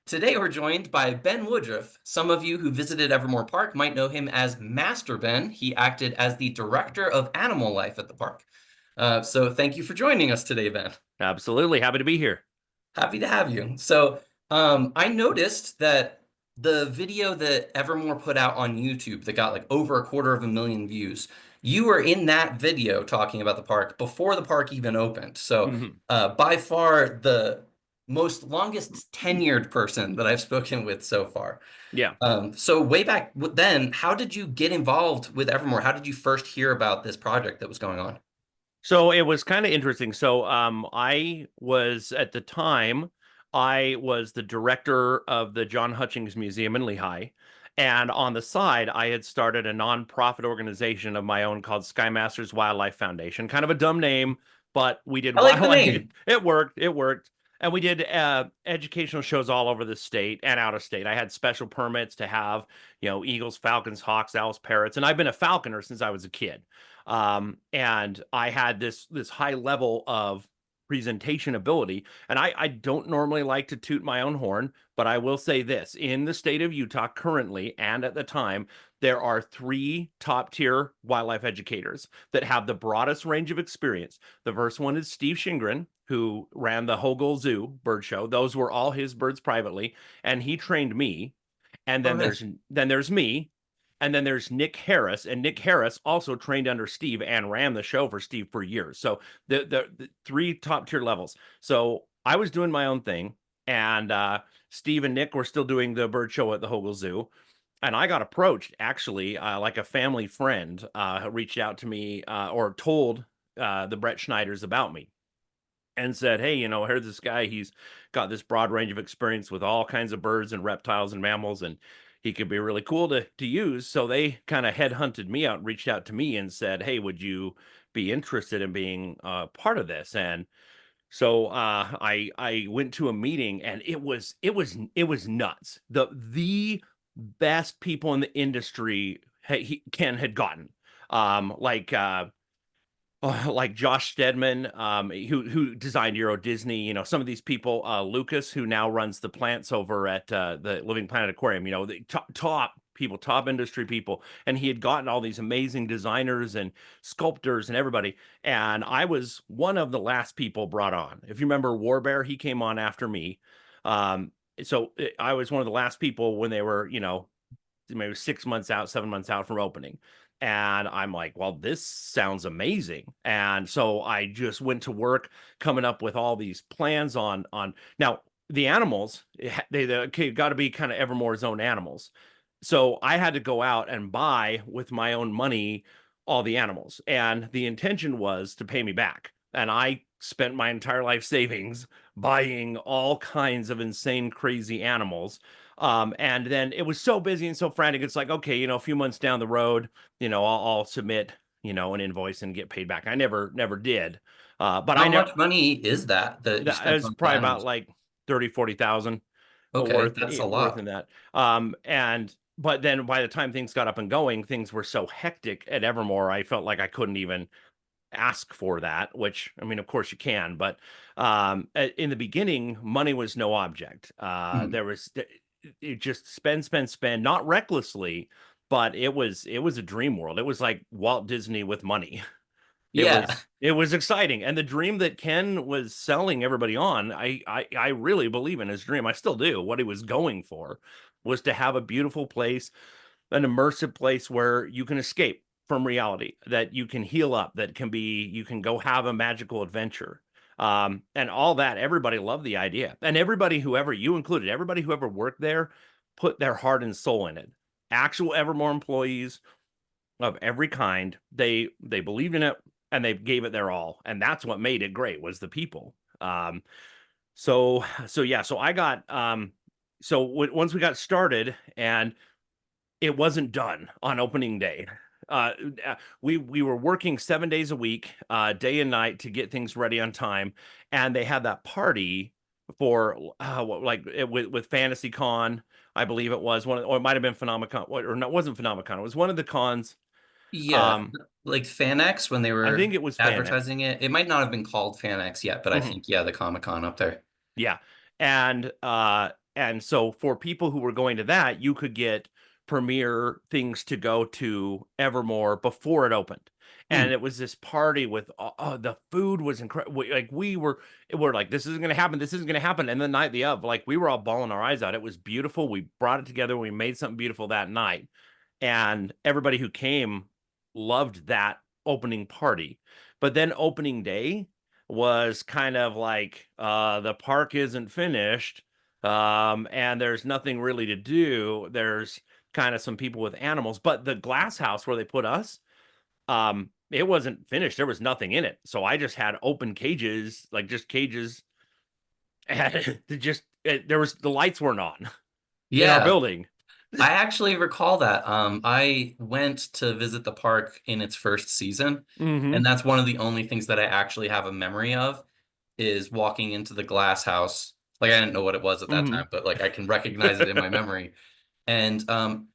Today we're joined by Ben Woodruff. Some of you who visited Evermore Park might know him as Master Ben. He acted as the director of animal life at the park. So thank you for joining us today, Ben. Absolutely. Happy to be here. Happy to have you. I noticed that the video that Evermore put out on YouTube that got like over 250,000 views, you were in that video talking about the park before the park even opened. Mhm. By far the most longest tenured person that I've spoken with so far. Yeah. So way back then, how did you get involved with Evermore? How did you first hear about this project that was going on? So it was kind of interesting. I was at the time, I was the director of the John Hutchings Museum in Lehigh. And on the side, I had started a nonprofit organization of my own called Sky Masters Wildlife Foundation. Kind of a dumb name, but we did I like the wildlife. name. It worked. It worked. And we did educational shows all over the state and out of state. I had special permits to have, eagles, falcons, hawks, owls, parrots. And I've been a falconer since I was a kid. And I had this high level of presentation ability. And I don't normally like to toot my own horn, but I will say this: in the state of Utah currently and at the time, there are three top tier wildlife educators that have the broadest range of experience. The first one is Steve Shingren, who ran the Hogle Zoo bird show. Those were all his birds privately, and he trained me. And Oh, then nice. there's me, and then there's Nick Harris, and Nick Harris also trained under Steve and ran the show for Steve for years. So the three top tier levels. So I was doing my own thing, and Steve and Nick were still doing the bird show at the Hogle Zoo. And I got approached actually, like a family friend reached out to me or told the Brett Schneiders about me and said, "Hey, here's this guy. He's got this broad range of experience with all kinds of birds and reptiles and mammals, and he could be really cool to use." So they kind of headhunted me out, reached out to me, and said, "Hey, would you be interested in being part of this?" And so I went to a meeting, and it was nuts. The best people in the industry Ken had gotten. Like Josh Stedman, who designed Euro Disney, some of these people, Lucas, who now runs the plants over at the Living Planet Aquarium, the top people, top industry people, and he had gotten all these amazing designers and sculptors and everybody, and I was one of the last people brought on. If you remember Warbear, he came on after me. I was one of the last people when they were, maybe 6 months out, 7 months out from opening. And I'm like, well, this sounds amazing. And so I just went to work coming up with all these plans on now the animals, okay, got to be kind of Evermore's own animals. So I had to go out and buy with my own money all the animals. And the intention was to pay me back. And I spent my entire life savings buying all kinds of insane, crazy animals. And then it was so busy and so frantic. It's like, okay, a few months down the road, I'll submit, an invoice and get paid back. I never did. But I How never, much money is that you that spent was on the probably about animals? like 30, 40,000 Okay, worth that's a worth lot. in that. But then by the time things got up and going, things were so hectic at Evermore, I felt like I couldn't even ask for that, which I mean, of course you can, but in the beginning, money was no object. Mhm. There was it just spend, not recklessly, but it was a dream world. It was like Walt Disney with money. It Yeah. was exciting, and the dream that Ken was selling everybody on, I really believe in his dream. I still do. What he was going for was to have a beautiful place, an immersive place where you can escape from reality, that you can heal up, that can be you can go have a magical adventure. And all that, everybody loved the idea. And everybody, whoever you included, everybody who ever worked there put their heart and soul in it. Actual Evermore employees of every kind, they believed in it and they gave it their all. And that's what made it great, was the people. So yeah, so I got once we got started, and it wasn't done on opening day. Uh, we were working 7 days a week, day and night, to get things ready on time, and they had that party for with Fantasy Con, I believe it was one, or it might have been Phenomicon, or no, it wasn't Phenomicon. It was one of the cons. Yeah, Um, like FanX when they I were think it was FanX. advertising it. It might not have been called FanX yet, but I Mhm. think yeah, the Comic Con up there. Yeah, and And so for people who were going to that, you could get premiere things to go to Evermore before it opened. Hmm. And it was this party with the food was incredible. Like we're like, this isn't gonna happen, this isn't gonna happen. And the night the of, like we were all bawling our eyes out. It was beautiful. We brought it together, we made something beautiful that night. And everybody who came loved that opening party. But then opening day was kind of like the park isn't finished, and there's nothing really to do. There's kind of some people with animals, but the glass house where they put us, it wasn't finished. There was nothing in it. So I just had open cages, like just cages, and there was the lights weren't on in our Yeah, building. I actually recall that. I went to visit the park in its first season, and Hmm. that's one of the only things that I actually have a memory of is walking into the glass house. Like I didn't know what it was at that Hmm. time, but like I can recognize it in my memory. And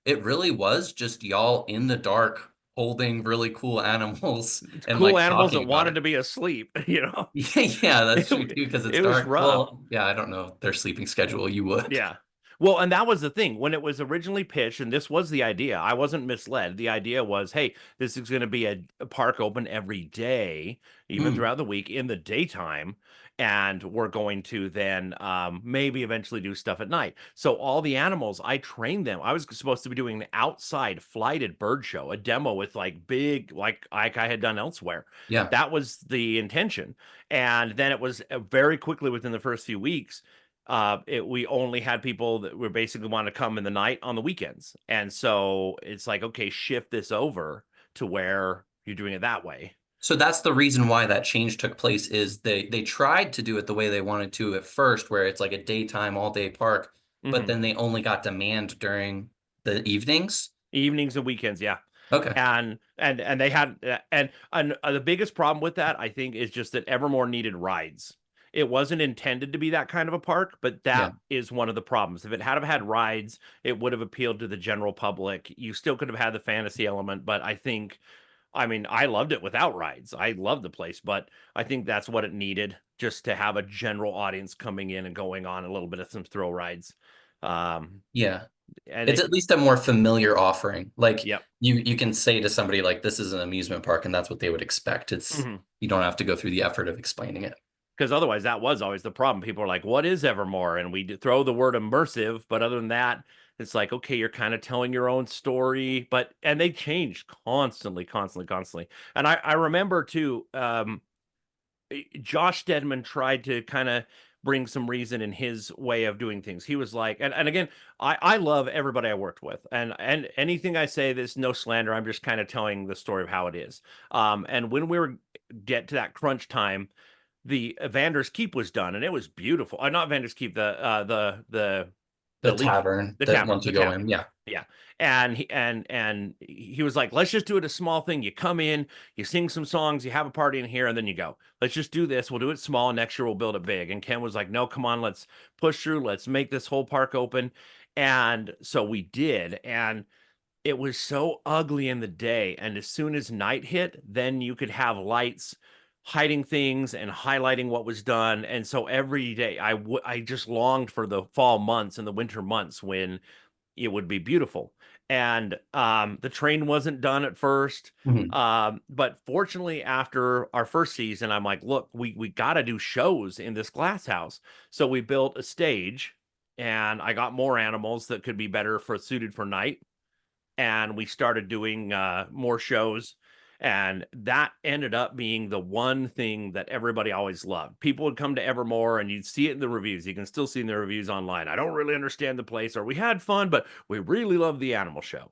it really was just y'all in the dark holding really cool animals It's and cool like animals that talking about wanted it. to be asleep, you know. Yeah, yeah, that's true It, too, because it's it was dark. rough. Well, yeah, I don't know their sleeping schedule. You would. Yeah. Well, and that was the thing when it was originally pitched, and this was the idea. I wasn't misled. The idea was, hey, this is going to be a park open every day, even Hmm. throughout the week in the daytime, and we're going to then maybe eventually do stuff at night. So all the animals, I trained them. I was supposed to be doing an outside flighted bird show, a demo with like big, like I had done elsewhere. Yeah. That was the intention, and then it was very quickly within the first few weeks we only had people that were basically want to come in the night on the weekends. And so it's like, okay, shift this over to where you're doing it that way. So that's the reason why that change took place is they tried to do it the way they wanted to at first, where it's like a daytime all day park, but Hmm. then they only got demand during the evenings. Evenings and weekends, yeah. Okay. And they had and the biggest problem with that I think is just that Evermore needed rides. It wasn't intended to be that kind of a park, but Yeah. that is one of the problems. If it had have had rides, it would have appealed to the general public. You still could have had the fantasy element, but I mean, I loved it without rides. I loved the place, but I think that's what it needed just to have a general audience coming in and going on a little bit of some thrill rides. Um, Yeah. and It's it, at least a more familiar offering. Like yep. you can say to somebody like this is an amusement park and that's what they would expect. It's Mhm. you don't have to go through the effort of explaining it. Because otherwise, that was always the problem. People are like, "What is Evermore?" And we throw the word immersive, but other than that, it's like, okay, you're kind of telling your own story. But and they change constantly, constantly, constantly. And I remember too. Josh Stedman tried to kind of bring some reason in his way of doing things. He was like, and again, I love everybody I worked with, and anything I say, there's no slander. I'm just kind of telling the story of how it is. And when we were get to that crunch time, the Vander's Keep was done, and it was beautiful. Not Vander's Keep, The the Legion, tavern that once you the go tavern. in, yeah. Yeah. And he was like, let's just do it a small thing. You come in, you sing some songs, you have a party in here, and then you go. Let's just do this. We'll do it small. Next year we'll build it big. And Ken was like, no, come on, let's push through. Let's make this whole park open. And so we did. And it was so ugly in the day, and as soon as night hit, then you could have lights hiding things and highlighting what was done. And so every day I just longed for the fall months and the winter months when it would be beautiful. And the train wasn't done at first. Mhm. But fortunately, after our first season, I'm like, look, we got to do shows in this glass house. So we built a stage, and I got more animals that could be better for suited for night, and we started doing more shows. And that ended up being the one thing that everybody always loved. People would come to Evermore and you'd see it in the reviews. You can still see in the reviews online. I don't really understand the place, or we had fun, but we really love the animal show.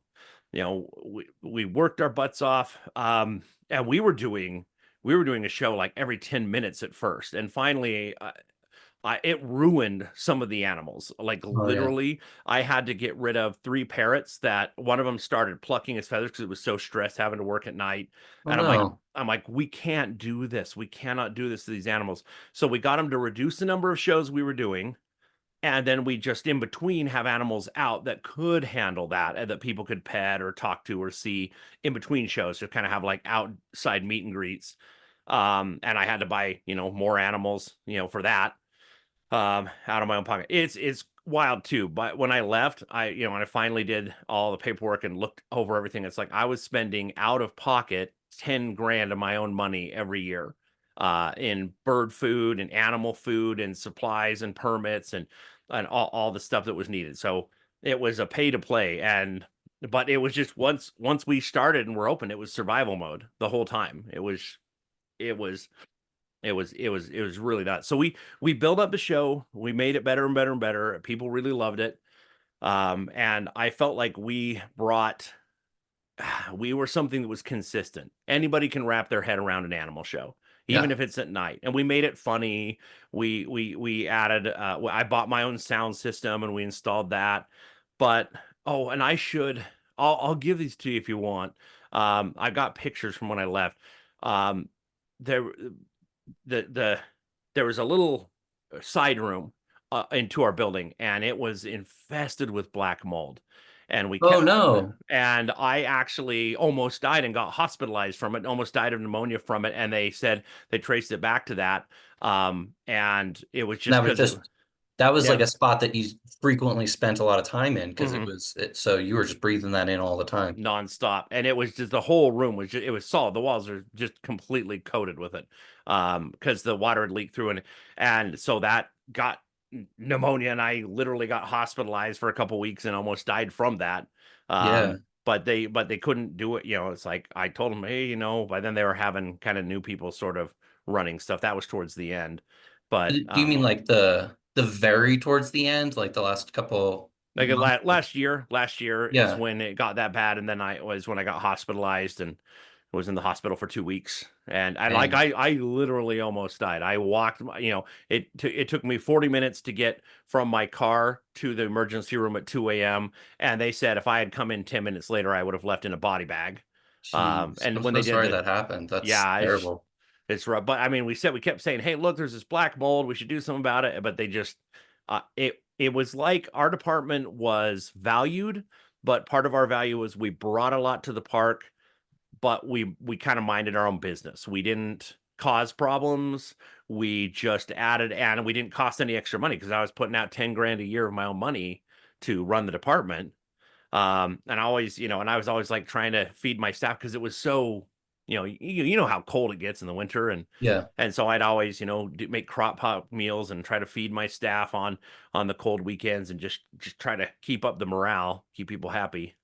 You know, we worked our butts off. And we were doing a show like every 10 minutes at first. And finally, it ruined some of the animals. Like Oh yeah. literally, I had to get rid of three parrots that one of them started plucking his feathers because it was so stressed having to work at night. Oh And I'm like, no. we can't do this. We cannot do this to these animals. So we got them to reduce the number of shows we were doing. And then we just in between have animals out that could handle that and that people could pet or talk to or see in between shows to kind of have like outside meet and greets. And I had to buy, more animals, for that out of my own pocket. It's wild too. But when I left, when I finally did all the paperwork and looked over everything, it's like I was spending out of pocket 10 grand of my own money every year in bird food and animal food and supplies and permits and all the stuff that was needed. So it was a pay to play. And but it was just once we started and we're open, it was survival mode the whole time. It was it was really nuts. So we built up the show, we made it better and better and better. People really loved it. And I felt like we were something that was consistent. Anybody can wrap their head around an animal show, even Yeah. if it's at night. And we made it funny. We added I bought my own sound system and we installed that. But oh, and I'll give these to you if you want. I got pictures from when I left. Um there the there was a little side room into our building, and it was infested with black mold. And we Oh kept, no. and I actually almost died and got hospitalized from it, almost died of pneumonia from it. And they said they traced it back to that. And it was And just because it, that was like yeah. a spot that you frequently spent a lot of time in because Mhm. so you were just breathing that in all the time. Nonstop, and it was just the whole room was just, it was solid. The walls are just completely coated with it, because the water had leaked through, and so that got pneumonia, and I literally got hospitalized for a couple weeks and almost died from that. Yeah. But they couldn't do it. It's like I told them, hey, by then they were having kind of new people sort of running stuff. That was towards the end, but Do you mean like the very towards the end, like the last couple like months? last year is Yeah. when it got that bad, and then I was when I got hospitalized and was in the hospital for 2 weeks, and like Dang. I literally almost died. I walked, it took me 40 minutes to get from my car to the emergency room at 2 a.m. And they said if I had come in 10 minutes later, I would have left in a body bag. Jeez. I'm And when so they did sorry the that happened. That's yeah, terrible. it's rough. But I mean, we kept saying, "Hey, look, there's this black mold. We should do something about it." But they just, it was like our department was valued, but part of our value was we brought a lot to the park, but we kind of minded our own business. We didn't cause problems. We just added, and we didn't cost any extra money because I was putting out 10 grand a year of my own money to run the department. And I always, and I was always like trying to feed my staff because it was so, you know how cold it gets in the winter, Yeah. and so I'd always, make crock pot meals and try to feed my staff on the cold weekends and just try to keep up the morale, keep people happy.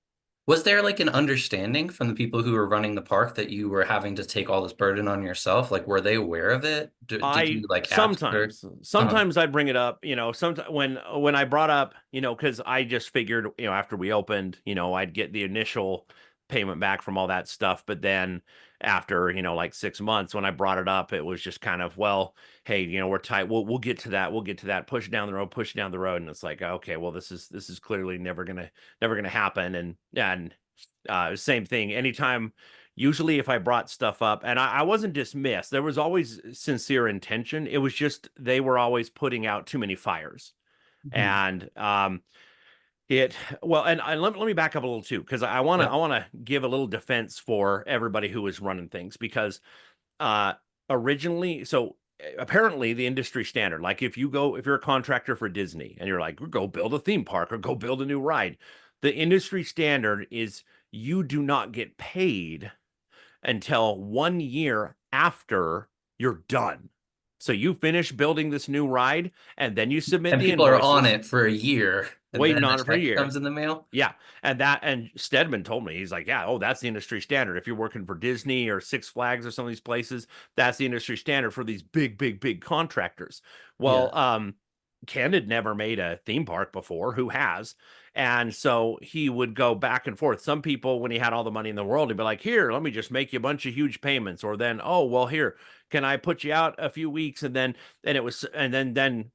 Was there like an understanding from the people who were running the park that you were having to take all this burden on yourself? Like, were they aware of it? Did I you like ask for? sometimes Uh-huh. sometimes I bring it up, sometimes when I brought up, because I just figured, after we opened, I'd get the initial payment back from all that stuff. But then after, like 6 months, when I brought it up, it was just kind of, well, hey, we're tight. We'll get to that. We'll get to that. Push it down the road, push it down the road. And it's like, okay, well, this is clearly never gonna happen. And same thing. Anytime, usually if I brought stuff up, and I wasn't dismissed, there was always sincere intention. It was just they were always putting out too many fires. Mhm. And it well, and let me back up a little too, because I want to Yeah. I want to give a little defense for everybody who was running things, because uh originally, so apparently the industry standard, like if you're a contractor for Disney and you're like, go build a theme park or go build a new ride, the industry standard is you do not get paid until 1 year after you're done. So you finish building this new ride and then you submit And the people are on invoices, it for a year, and waiting then on the it for a check year. comes in the mail. Yeah. And Stedman told me, he's like, yeah, oh, that's the industry standard. If you're working for Disney or Six Flags or some of these places, that's the industry standard for these big, big, big contractors. Yeah. Well, Ken had never made a theme park before. Who has? And so he would go back and forth. Some people, when he had all the money in the world, he'd be like, here, let me just make you a bunch of huge payments. Or then, oh, well, here, can I put you out a few weeks? And then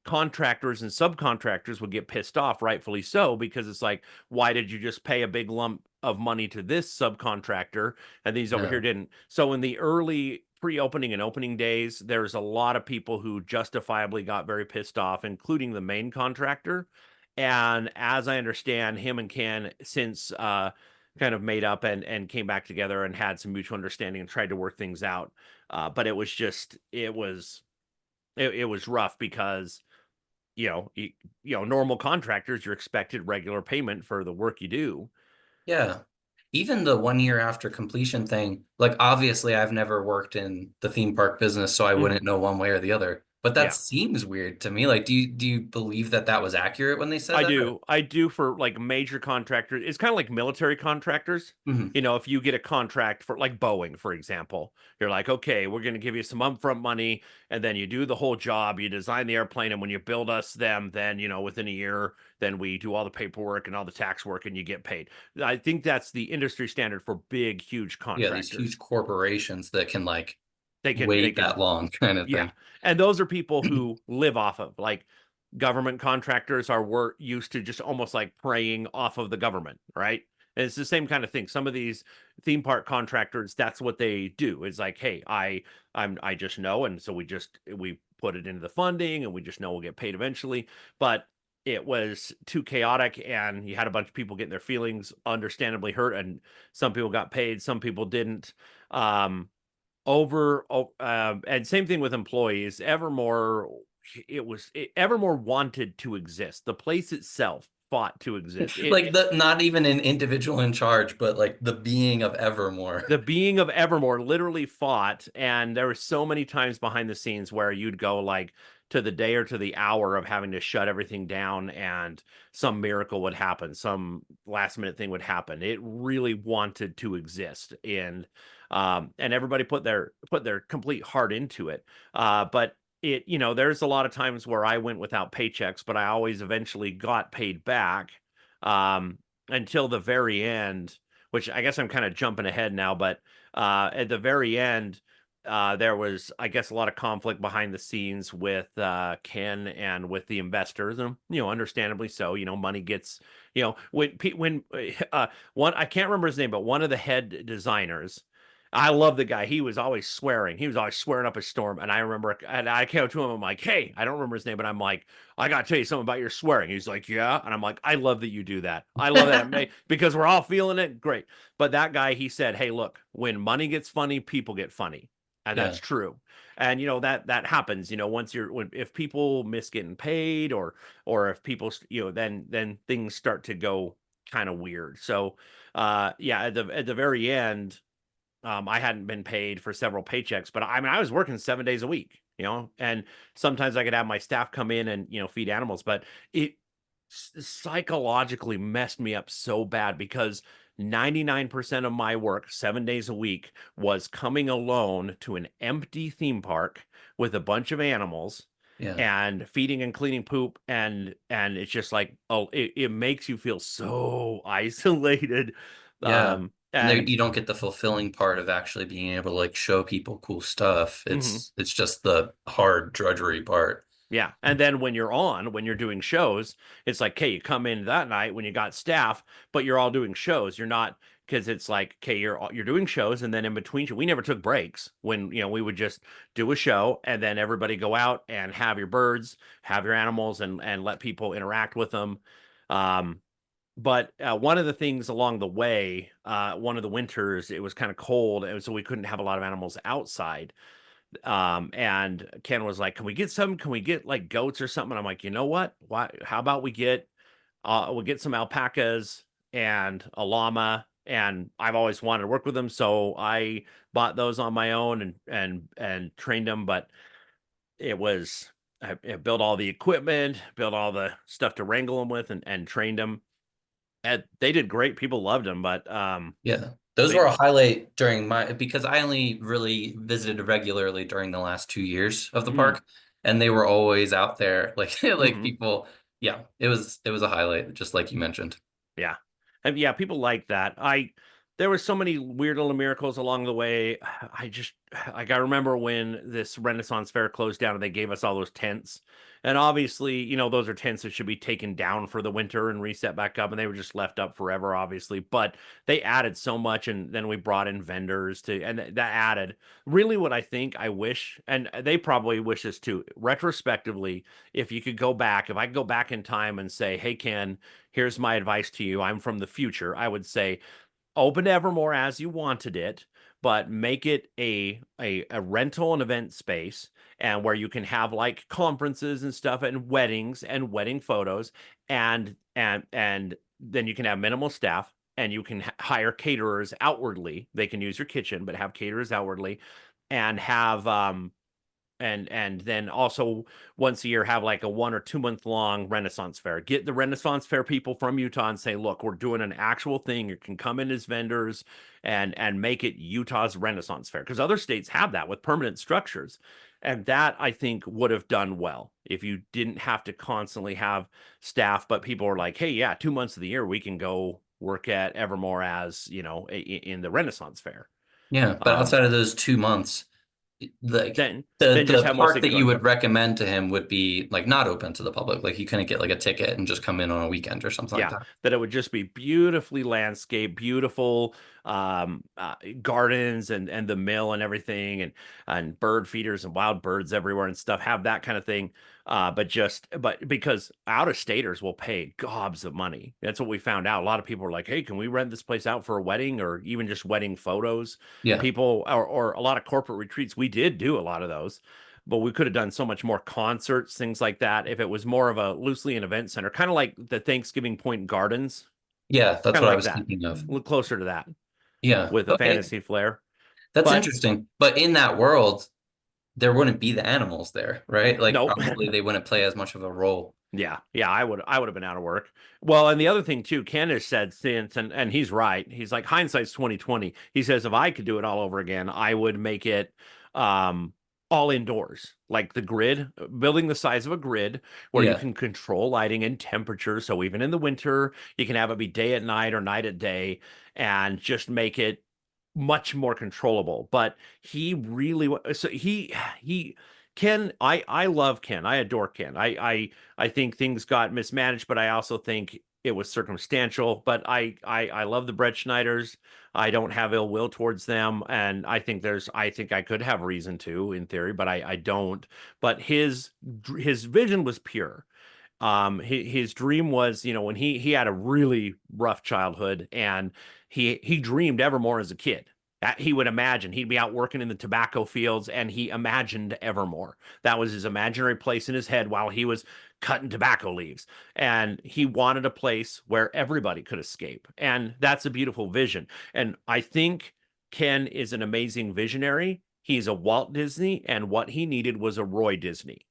contractors and subcontractors would get pissed off, rightfully so, because it's like, why did you just pay a big lump of money to this subcontractor and these over here Yeah. didn't? So in the early pre-opening and opening days, there's a lot of people who justifiably got very pissed off, including the main contractor. And as I understand, him and Ken since kind of made up and came back together and had some mutual understanding and tried to work things out. But it was rough because normal contractors, you're expected regular payment for the work you do. Yeah. Even the 1 year after completion thing, like obviously I've never worked in the theme park business, so I Mhm. wouldn't know one way or the other. But that Yeah. seems weird to me. Like, do you believe that that was accurate when they said I that? do. I do for like major contractors. It's kind of like military contractors. Mhm. If you get a contract for like Boeing, for example, you're like, okay, we're going to give you some upfront money, and then you do the whole job. You design the airplane, and when you build us them, then within a year, then we do all the paperwork and all the tax work, and you get paid. I think that's the industry standard for big, huge Yeah, these huge contractors. corporations that can like They wait can that long kind of Yeah. thing. And those are people who live off of like government contractors are were used to just almost like preying off of the government, right? And it's the same kind of thing. Some of these theme park contractors, that's what they do. It's like, hey, I just know, and so we put it into the funding and we just know we'll get paid eventually. But it was too chaotic and you had a bunch of people getting their feelings understandably hurt, and some people got paid, some people didn't. Um, and same thing with employees. Evermore wanted to exist. The place itself fought to exist. Like the not even an individual in charge, but like the being of Evermore. The being of Evermore literally fought, and there were so many times behind the scenes where you'd go like to the day or to the hour of having to shut everything down, and some miracle would happen, some last minute thing would happen. It really wanted to exist, and everybody put their complete heart into it. But there's a lot of times where I went without paychecks, but I always eventually got paid back, um, until the very end, which I guess I'm kind of jumping ahead now, but at the very end, there was, I guess, a lot of conflict behind the scenes with Ken and with the investors, and understandably so. Money gets, when one, I can't remember his name, but one of the head designers. I love the guy. He was always swearing. He was always swearing up a storm. And I remember, and I came up to him. I'm like, "Hey, I don't remember his name, but I'm like, I got to tell you something about your swearing." He's like, "Yeah," and I'm like, "I love that you do that. I love that because we're all feeling it. Great." But that guy, he said, "Hey, look, when money gets funny, people get funny." And that's Yeah. true. And that happens, once if people miss getting paid, or if people, then things start to go kind of weird. So yeah, at the very end, I hadn't been paid for several paychecks, but I mean, I was working 7 days a week, and sometimes I could have my staff come in and, feed animals, but it psychologically messed me up so bad because 99% of my work, 7 days a week, was coming alone to an empty theme park with a bunch of animals Yeah. and feeding and cleaning poop. And it's just like, oh, it makes you feel so isolated. Yeah. And there And you don't get the fulfilling part of actually being able to like show people cool stuff. mhm. It's just the hard drudgery part. Yeah, and then when you're doing shows, it's like, okay, you come in that night when you got staff, but you're all doing shows. You're not, because it's like, okay, you're doing shows, and then in between, we never took breaks. When we would just do a show, and then everybody go out and have your birds, have your animals, and let people interact with them. Um, but one of the things along the way, one of the winters, it was kind of cold, and so we couldn't have a lot of animals outside. And Ken was like, can we get like goats or something? I'm like, you know what? Why, how about we'll get some alpacas and a llama. And I've always wanted to work with them. So I bought those on my own and trained them. But it was, I built all the equipment, built all the stuff to wrangle them with, and trained them. And they did great. People loved them, but, Yeah. Those but were a highlight during my because I only really visited regularly during the last 2 years of the mm, park, and they were always out there like like mhm. people. Yeah, it was a highlight, just like you mentioned. Yeah. And yeah, people like that. There were so many weird little miracles along the way. I just like I remember when this Renaissance fair closed down and they gave us all those tents. And obviously, those are tents that should be taken down for the winter and reset back up, and they were just left up forever, obviously. But they added so much, and then we brought in vendors and that added really what I think I wish, and they probably wish this too, retrospectively, if I could go back in time and say, "Hey Ken, here's my advice to you. I'm from the future." I would say, open Evermore as you wanted it, but make it a rental and event space, and where you can have like conferences and stuff and weddings and wedding photos, and then you can have minimal staff, and you can hire caterers outwardly. They can use your kitchen, but have caterers outwardly, and have and then also once a year have like a 1 or 2 month long Renaissance fair. Get the Renaissance fair people from Utah and say, look, we're doing an actual thing. You can come in as vendors and make it Utah's Renaissance fair, because other states have that with permanent structures. And that, I think, would have done well if you didn't have to constantly have staff, but people are like, hey, yeah, 2 months of the year we can go work at Evermore as, in the Renaissance fair. Yeah, but Um, outside of those 2 months, like then the then just the have more park that you city-going. would recommend to him would be like not open to the public. Like you couldn't get like a ticket and just come in on a weekend or something like Yeah, that. that it would just be beautifully landscaped, beautiful gardens and the mill and everything, and bird feeders and wild birds everywhere and stuff. Have that kind of thing. But because out of staters will pay gobs of money. That's what we found out. A lot of people were like, "Hey, can we rent this place out for a wedding or even just wedding photos?" Yeah. People or a lot of corporate retreats. We did do a lot of those, but we could have done so much more concerts, things like that, if it was more of a loosely an event center, kind of like the Thanksgiving Point Gardens, Yeah, that's kind of what I like was that, thinking of. a little closer to that Yeah. with a Okay. fantasy flair. That's But interesting. But in that world, there wouldn't be the animals there, right? Like nope. probably they wouldn't play as much of a role. Yeah, I would have been out of work. Well, and the other thing too, Ken has said since, and he's right. He's like, hindsight's 2020. He says if I could do it all over again, I would make it um all indoors, like the grid, building the size of a grid where you Yeah. can control lighting and temperature. So even in the winter, you can have it be day at night or night at day, and just make it much more controllable. But he really so he Ken, I love Ken. I adore Ken. I think things got mismanaged, but I also think it was circumstantial. But I love the Brett Schneiders. I don't have ill will towards them, and I think I could have reason to in theory, but I don't. But his vision was pure. His dream was, when he had a really rough childhood, and he dreamed Evermore as a kid. That he would imagine he'd be out working in the tobacco fields, and he imagined Evermore. That was his imaginary place in his head while he was cutting tobacco leaves. And he wanted a place where everybody could escape. And that's a beautiful vision. And I think Ken is an amazing visionary. He's a Walt Disney, and what he needed was a Roy Disney.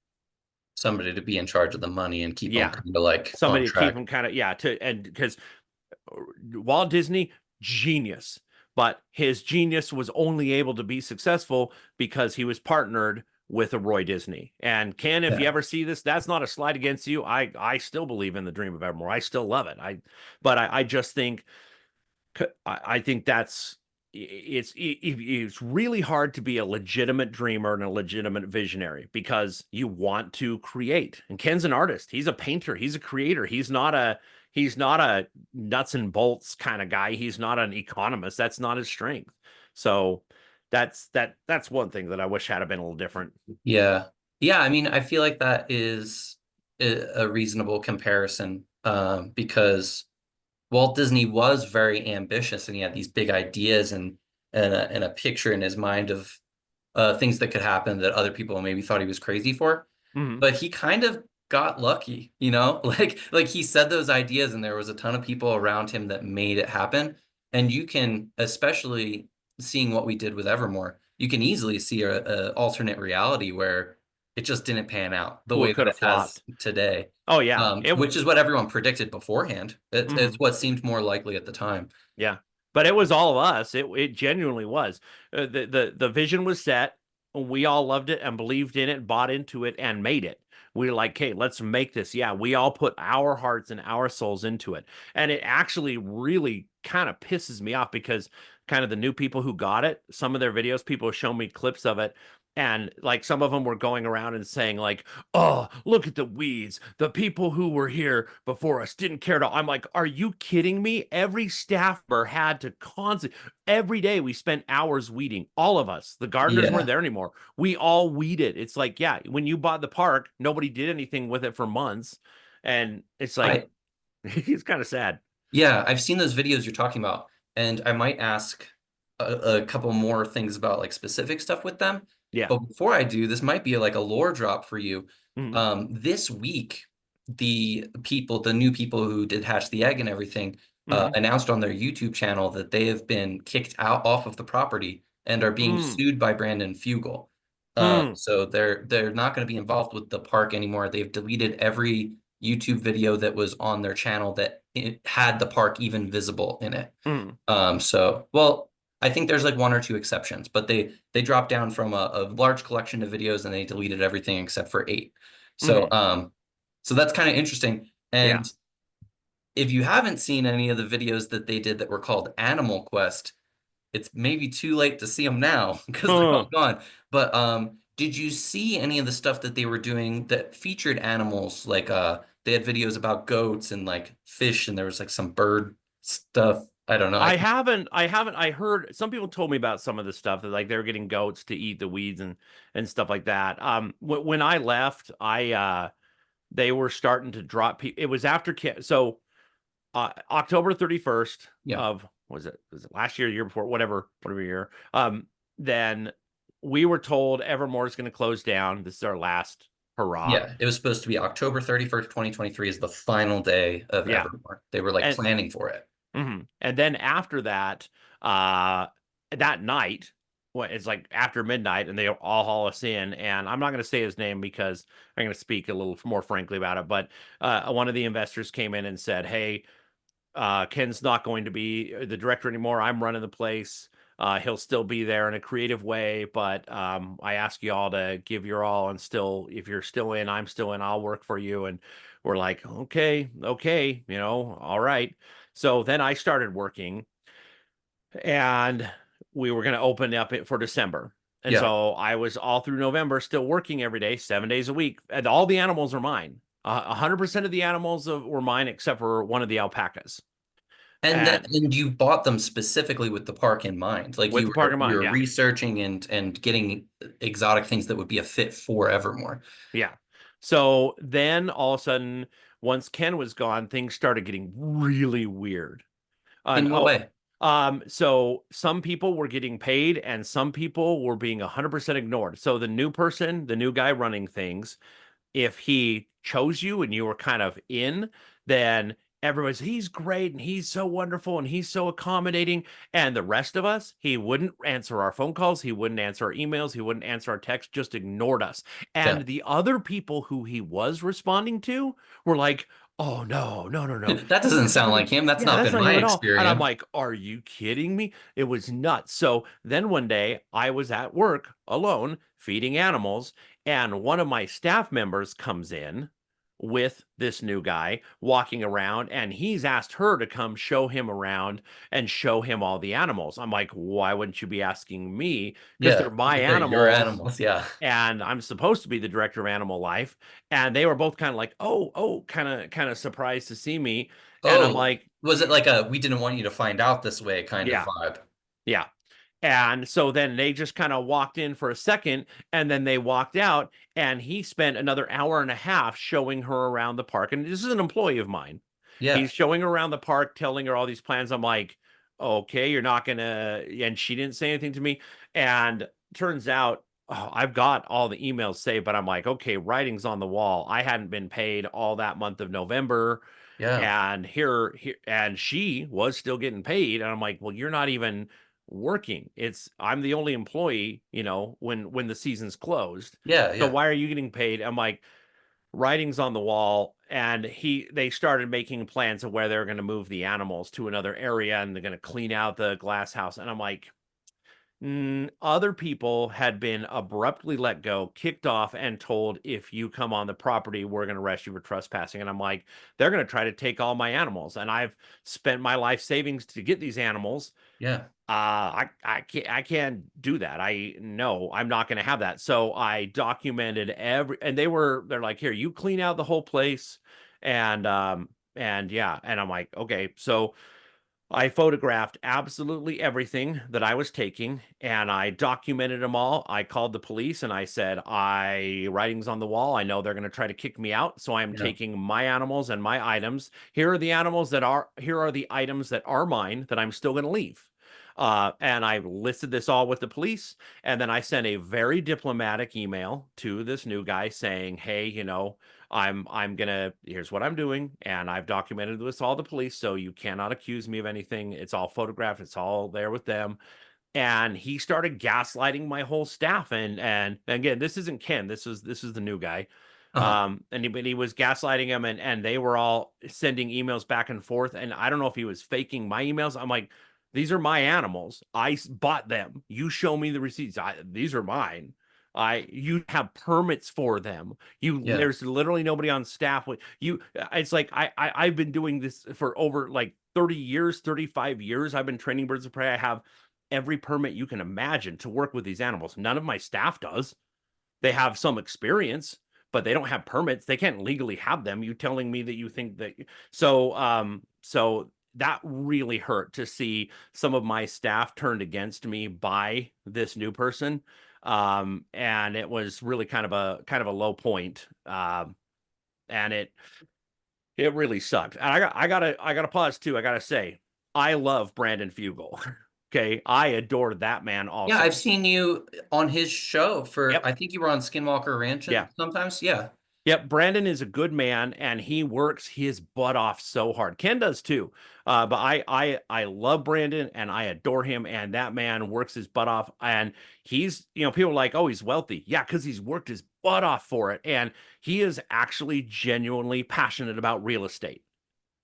Somebody to be in charge of the money and keep them Yeah, kind of like on somebody to keep track. him kind of, yeah, to and because Walt Disney, genius, but his genius was only able to be successful because he was partnered with a Roy Disney. And Ken, if you Yeah. ever see this, that's not a slight against you. I still believe in the dream of Evermore. I still love it. I just think I think it's really hard to be a legitimate dreamer and a legitimate visionary, because you want to create. And Ken's an artist. He's a painter. He's a creator. He's not a nuts and bolts kind of guy. He's not an economist. That's not his strength. So that's one thing that I wish had been a little different. Yeah. Yeah, I mean, I feel like that is a reasonable comparison because Walt Disney was very ambitious and he had these big ideas and a picture in his mind of things that could happen that other people maybe thought he was crazy for. Mhm. But he kind of got lucky, you know? Like he said those ideas and there was a ton of people around him that made it happen. And you can, especially seeing what we did with Evermore, you can easily see a alternate reality where it just didn't pan out the Well, way it that could it have has flopped. today. Oh yeah. Which is what everyone predicted beforehand. It's Mhm. what seemed more likely at the time. Yeah. But it was all of us. It genuinely was. The vision was set. We all loved it and believed in it, bought into it, and made it. We were like, hey, let's make this. Yeah, we all put our hearts and our souls into it. And it actually really kind of pisses me off, because kind of the new people who got it, some of their videos, people show me clips of it. And like some of them were going around and saying, like, oh, look at the weeds. The people who were here before us didn't care to. I'm like, are you kidding me? Every staffer had to constantly, every day we spent hours weeding. All of us. The gardeners weren't Yeah. there anymore. We all weeded. It's like, yeah, when you bought the park, nobody did anything with it for months. And it's like, I it's kind of sad. Yeah, I've seen those videos you're talking about, and I might ask a couple more things about like specific stuff with them. Yeah. But before I do, this might be like a lore drop for you. Hmm. This week, the new people who did hatch the egg and everything, Hmm. announced on their YouTube channel that they have been kicked out off of the property and are being Mm. sued by Brandon Fugel. Hmm. So they're not going to be involved with the park anymore. They've deleted every YouTube video that was on their channel that it had the park even visible in it. Hmm. Well, I think there's like one or two exceptions, but they dropped down from a large collection of videos and they deleted everything except for 8. So Hmm. so that's kind of interesting. Yeah. And if you haven't seen any of the videos that they did that were called Animal Quest, it's maybe too late to see them now because they're all Huh. gone. But did you see any of the stuff that they were doing that featured animals? Like they had videos about goats and like fish, and there was like some bird stuff. I don't know. I haven't. I heard some people told me about some of the stuff that like they were getting goats to eat the weeds and stuff like that. When I left, they were starting to drop people. It was after so October 31st Yeah. of was it last year, year before, whatever year. Then we were told Evermore is going to close down. This is our last hurrah. Yeah, it was supposed to be October 31st, 2023 is the final day of Yeah. Evermore. They were like And planning for it. and then after that, uh, that night, it's like after midnight, and they all haul us in. And I'm not going to say his name because I'm going to speak a little more frankly about it. But one of the investors came in and said, "Hey, Ken's not going to be the director anymore. I'm running the place. He'll still be there in a creative way, but I ask you all to give your all, and still, if you're still in, I'm still in. I'll work for you." And we're like, okay, all right. So then I started working, and we were going to open up it for December. And Yeah. so I was all through November still working every day, 7 days a week, and all the animals are mine. 100% of the animals were mine except for one of the alpacas. And And you bought them specifically with the park in mind. Like with the park in you mind, were yeah, researching and getting exotic things that would be a fit for Evermore. yeah. So then all of a sudden, once Ken was gone, things started getting really weird. And In what way? so some people were getting paid, and some people were being 100% ignored. So the new person, the new guy running things, if he chose you and you were kind of in, then everybody's he's great and he's so wonderful and he's so accommodating. And the rest of us, he wouldn't answer our phone calls, he wouldn't answer our emails, he wouldn't answer our texts, just ignored us. Yeah. And the other people who he was responding to were like, "Oh no, no, no, no. That doesn't That's sound not him. like him. That's Yeah, not that's been not my him at all." And I'm experience. like, "Are you kidding me?" It was nuts. So then one day I was at work alone feeding animals, and one of my staff members comes in with this new guy walking around, and he's asked her to come show him around and show him all the animals. I'm like, "Why wouldn't you be asking me? Because they're Yeah, my because they're your animals animals. Yeah. and I'm supposed to be the director of animal life." And they were both kind of like, "Oh, kind of surprised to see me." And I'm Oh, like, was it like a we didn't want you to find out this way kind of "Yeah, vibe? yeah." And so then they just kind of walked in for a second, and then they walked out, and he spent another hour and a half showing her around the park. And this is an employee of mine. Yeah. He's showing her around the park, telling her all these plans. I'm like, "Okay, you're not gonna," and she didn't say anything to me. And turns out, I've got all the emails saved, but I'm like, okay, writing's on the wall. I hadn't been paid all that month of November, Yeah. and here, and she was still getting paid. And I'm like, "Well, you're not even working. I'm the only employee, when the season's closed. Yeah. So Yeah. why are you getting paid?" I'm like, writing's on the wall. And they started making plans of where they're going to move the animals to another area, and they're going to clean out the glass house. And I'm like, other people had been abruptly let go, kicked off, and told, "If you come on the property, we're going to arrest you for trespassing." And I'm like, they're going to try to take all my animals. And I've spent my life savings to get these animals. Yeah. I can't do that. I No, I'm not going to have that. So I documented and they're like, "Here, you clean out the whole place." And yeah, and I'm like, "Okay." So I photographed absolutely everything that I was taking, and I documented them all. I called the police and I said, writing's on the wall. I know they're going to try to kick me out. So I'm Yeah. taking my animals and my items. Here are the items that are mine that I'm still going to leave. And I listed this all with the police. And then I sent a very diplomatic email to this new guy saying, hey, I'm gonna, here's what I'm doing, and I've documented this all the police, so you cannot accuse me of anything. It's all photographed, it's all there with them. And he started gaslighting my whole staff. And again, this isn't Ken, this is the new guy. Uh-huh. And he was gaslighting him, and they were all sending emails back and forth. And I don't know if he was faking my emails. I'm like, these are my animals. I bought them. You show me the receipts. These are mine. You have permits for them. Yeah. There's literally nobody on staff with you. It's like I've been doing this for over like 30 years, 35 years. I've been training birds of prey. I have every permit you can imagine to work with these animals. None of my staff does. They have some experience, but they don't have permits. They can't legally have them. You telling me that you think that so that really hurt to see some of my staff turned against me by this new person. And it was really kind of a low point. And it really sucked. And I gotta pause too. I gotta say, I love Brandon Fugel. Okay. I adored that man Yeah, I've also. seen you on his show for, Yep. I think you were on Skinwalker Ranch Yeah. sometimes. Yeah. Yep, Brandon is a good man, and he works his butt off so hard. Ken does too, but I love Brandon and I adore him, and that man works his butt off. And he's, people are like, oh, he's wealthy, yeah, because he's worked his butt off for it, and he is actually genuinely passionate about real estate.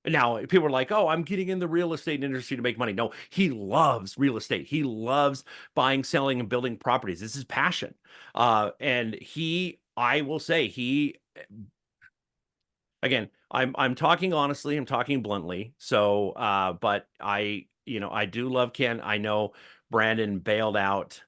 Now, people are like, oh, I'm getting in the real estate industry to make money. No, he loves real estate. He loves buying, selling, and building properties. This is passion. And I will say, again, I'm talking honestly, I'm talking bluntly. So, but I do love Ken. I know Brandon bailed out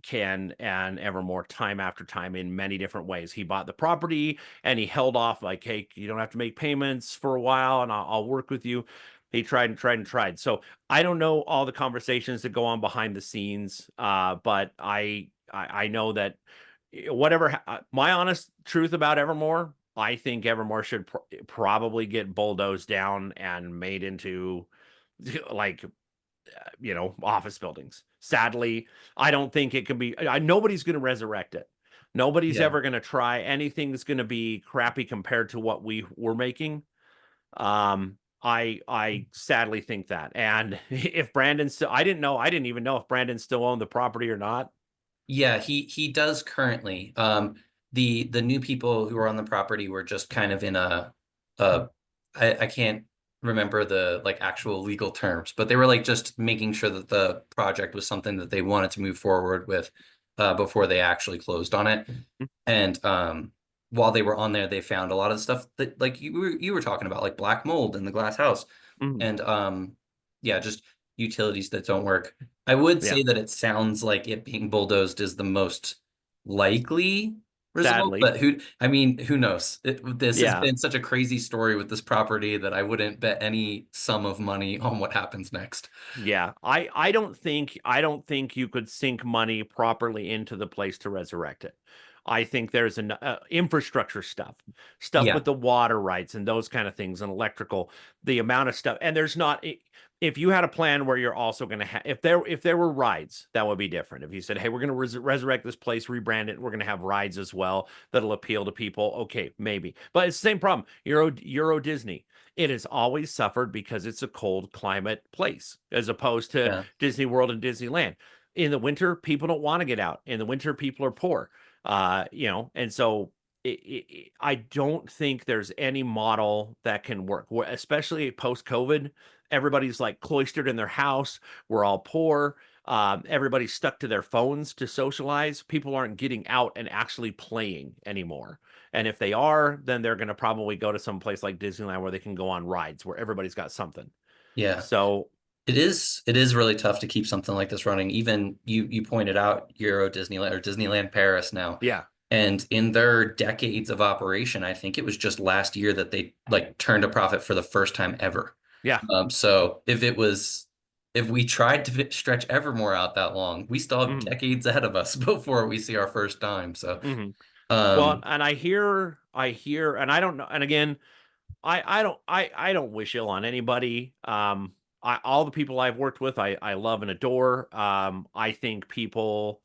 Ken and Evermore time after time in many different ways. He bought the property and he held off, like, hey, you don't have to make payments for a while, and I'll work with you. He tried and tried and tried. So I don't know all the conversations that go on behind the scenes, but I know that whatever my honest truth about Evermore, I think Evermore should probably get bulldozed down and made into like office buildings. Sadly, I don't think it can be. Nobody's going to resurrect it. Nobody's Yeah. ever going to try anything that's going to be crappy compared to what we were making. I sadly think that. And if Brandon still, I didn't even know if Brandon still owned the property or not. Yeah, he does currently. The new people who are on the property were just kind of in a I can't remember the like actual legal terms, but they were like just making sure that the project was something that they wanted to move forward with before they actually closed on it. And while they were on there, they found a lot of stuff that like you were talking about, like black mold in the glass house. Mhm. And yeah, just utilities that don't work. I would Yeah, say that it sounds like it being bulldozed is the most likely result, sadly. but I mean, who knows? This has Yeah. been such a crazy story with this property that I wouldn't bet any sum of money on what happens next. Yeah, I don't think you could sink money properly into the place to resurrect it. I think there's an infrastructure stuff Yeah, with the water rights and those kind of things, and electrical, the amount of stuff. And there's not if you had a plan where you're also going to have if there were rides, that would be different. If you said, hey, we're going to resurrect this place, rebrand it, we're going to have rides as well that'll appeal to people. Okay, maybe, but it's the same problem. Euro Disney, it has always suffered because it's a cold climate place as opposed to yeah, Disney World and Disneyland. In the winter, people don't want to get out. In the winter, people are poor. And so I don't think there's any model that can work, especially post COVID. Everybody's like cloistered in their house. We're all poor. Everybody's stuck to their phones to socialize. People aren't getting out and actually playing anymore. And if they are, then they're going to probably go to some place like Disneyland where they can go on rides where everybody's got something. yeah. So, It is really tough to keep something like this running. Even you pointed out Euro Disneyland or Disneyland Paris now. yeah, And in their decades of operation, I think it was just last year that they like turned a profit for the first time ever. yeah, So if we tried to stretch Evermore out that long, we still have mhm, decades ahead of us before we see our first dime. So mhm. Well, um, and I hear, and I don't know. And again, I don't wish ill on anybody. all the people I've worked with, I love and adore. I think people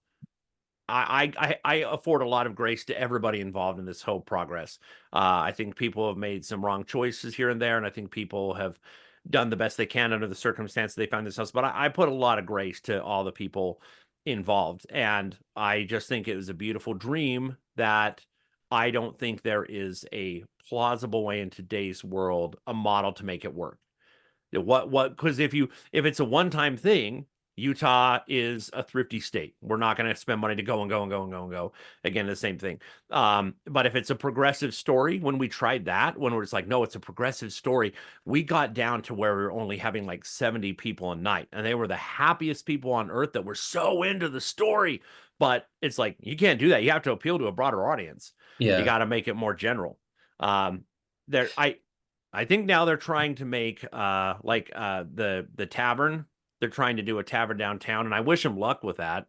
I afford a lot of grace to everybody involved in this whole progress. I think people have made some wrong choices here and there, and I think people have done the best they can under the circumstances they find themselves. But I put a lot of grace to all the people involved, and I just think it was a beautiful dream that I don't think there is a plausible way in today's world, a model to make it work. What because if it's a one-time thing, Utah is a thrifty state. We're not going to spend money to go and go and go and go and go. Again, the same thing. But if it's a progressive story, when we tried that, when we're just like, no, it's a progressive story, we got down to where we were only having like 70 people a night, and they were the happiest people on earth that were so into the story. But it's like you can't do that. You have to appeal to a broader audience. You Yeah. got to make it more general. There, I think now they're trying to make the tavern. They're trying to do a tavern downtown, and I wish them luck with that.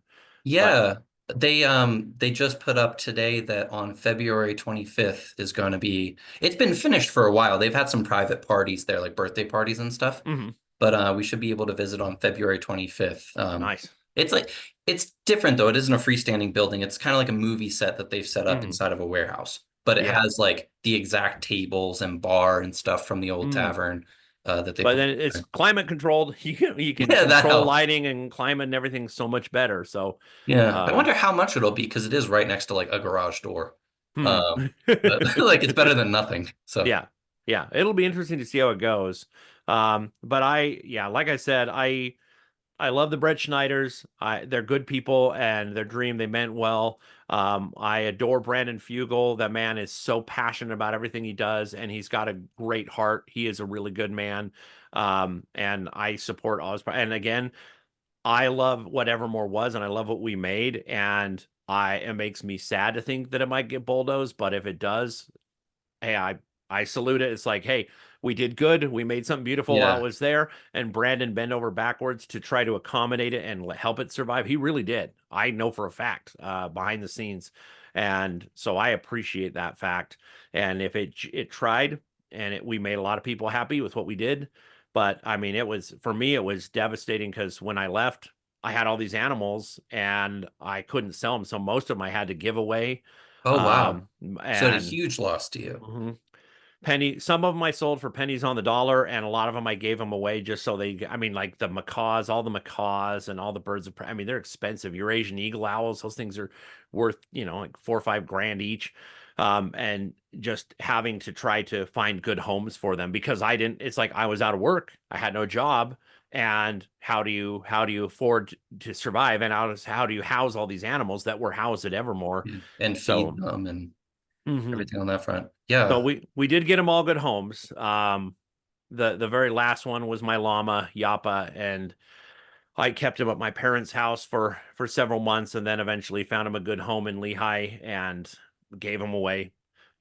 But Yeah, they just put up today that on February 25th is going to be, it's been finished for a while. They've had some private parties there, like birthday parties and stuff. mhm, But we should be able to visit on February 25th. nice. It's like it's different though. It isn't a freestanding building. It's kind of like a movie set that they've set up Mhm, inside of a warehouse. But it yeah. has like the exact tables and bar and stuff from the old Mm. tavern that they But put then it's there. climate controlled. You can Yeah, that control helps. lighting and climate and everything so much better. So, Yeah, I um, wonder how much it'll be because it is right next to like a garage door. hmm. Um, but like it's better than nothing. So Yeah. Yeah. It'll be interesting to see how it goes. But yeah, like I said, I love the Brett Schneiders. They're good people, and their dream they meant well. I adore Brandon Fugel. That man is so passionate about everything he does, and he's got a great heart. He is a really good man. And I support all his. And again, I love what Evermore was, and I love what we made. And it makes me sad to think that it might get bulldozed, but if it does, hey, I salute it. It's like, hey, we did good. We made something beautiful while it yeah, was there, and Brandon bent over backwards to try to accommodate it and help it survive. He really did. I know for a fact, behind the scenes, and so I appreciate that fact. And if it tried, and we made a lot of people happy with what we did, but I mean, it was for me, it was devastating because when I left, I had all these animals and I couldn't sell them, so most of them I had to give away. oh wow. Um, So it's a and huge loss to you. mhm. Some of them I sold for pennies on the dollar, and a lot of them I gave them away just so I mean, like the macaws, all the macaws and all the birds of I mean, they're expensive. Eurasian eagle owls, those things are worth, like 4 or 5 grand each. And just having to try to find good homes for them because it's like I was out of work, I had no job, and how do you afford to survive, and how do you house all these animals that were housed at Evermore? Yeah. And feed So, them and mhm. everything on that front. So Yeah. we did get them all good homes. The very last one was my llama Yappa, and I kept him at my parents' house for several months, and then eventually found him a good home in Lehigh and gave him away.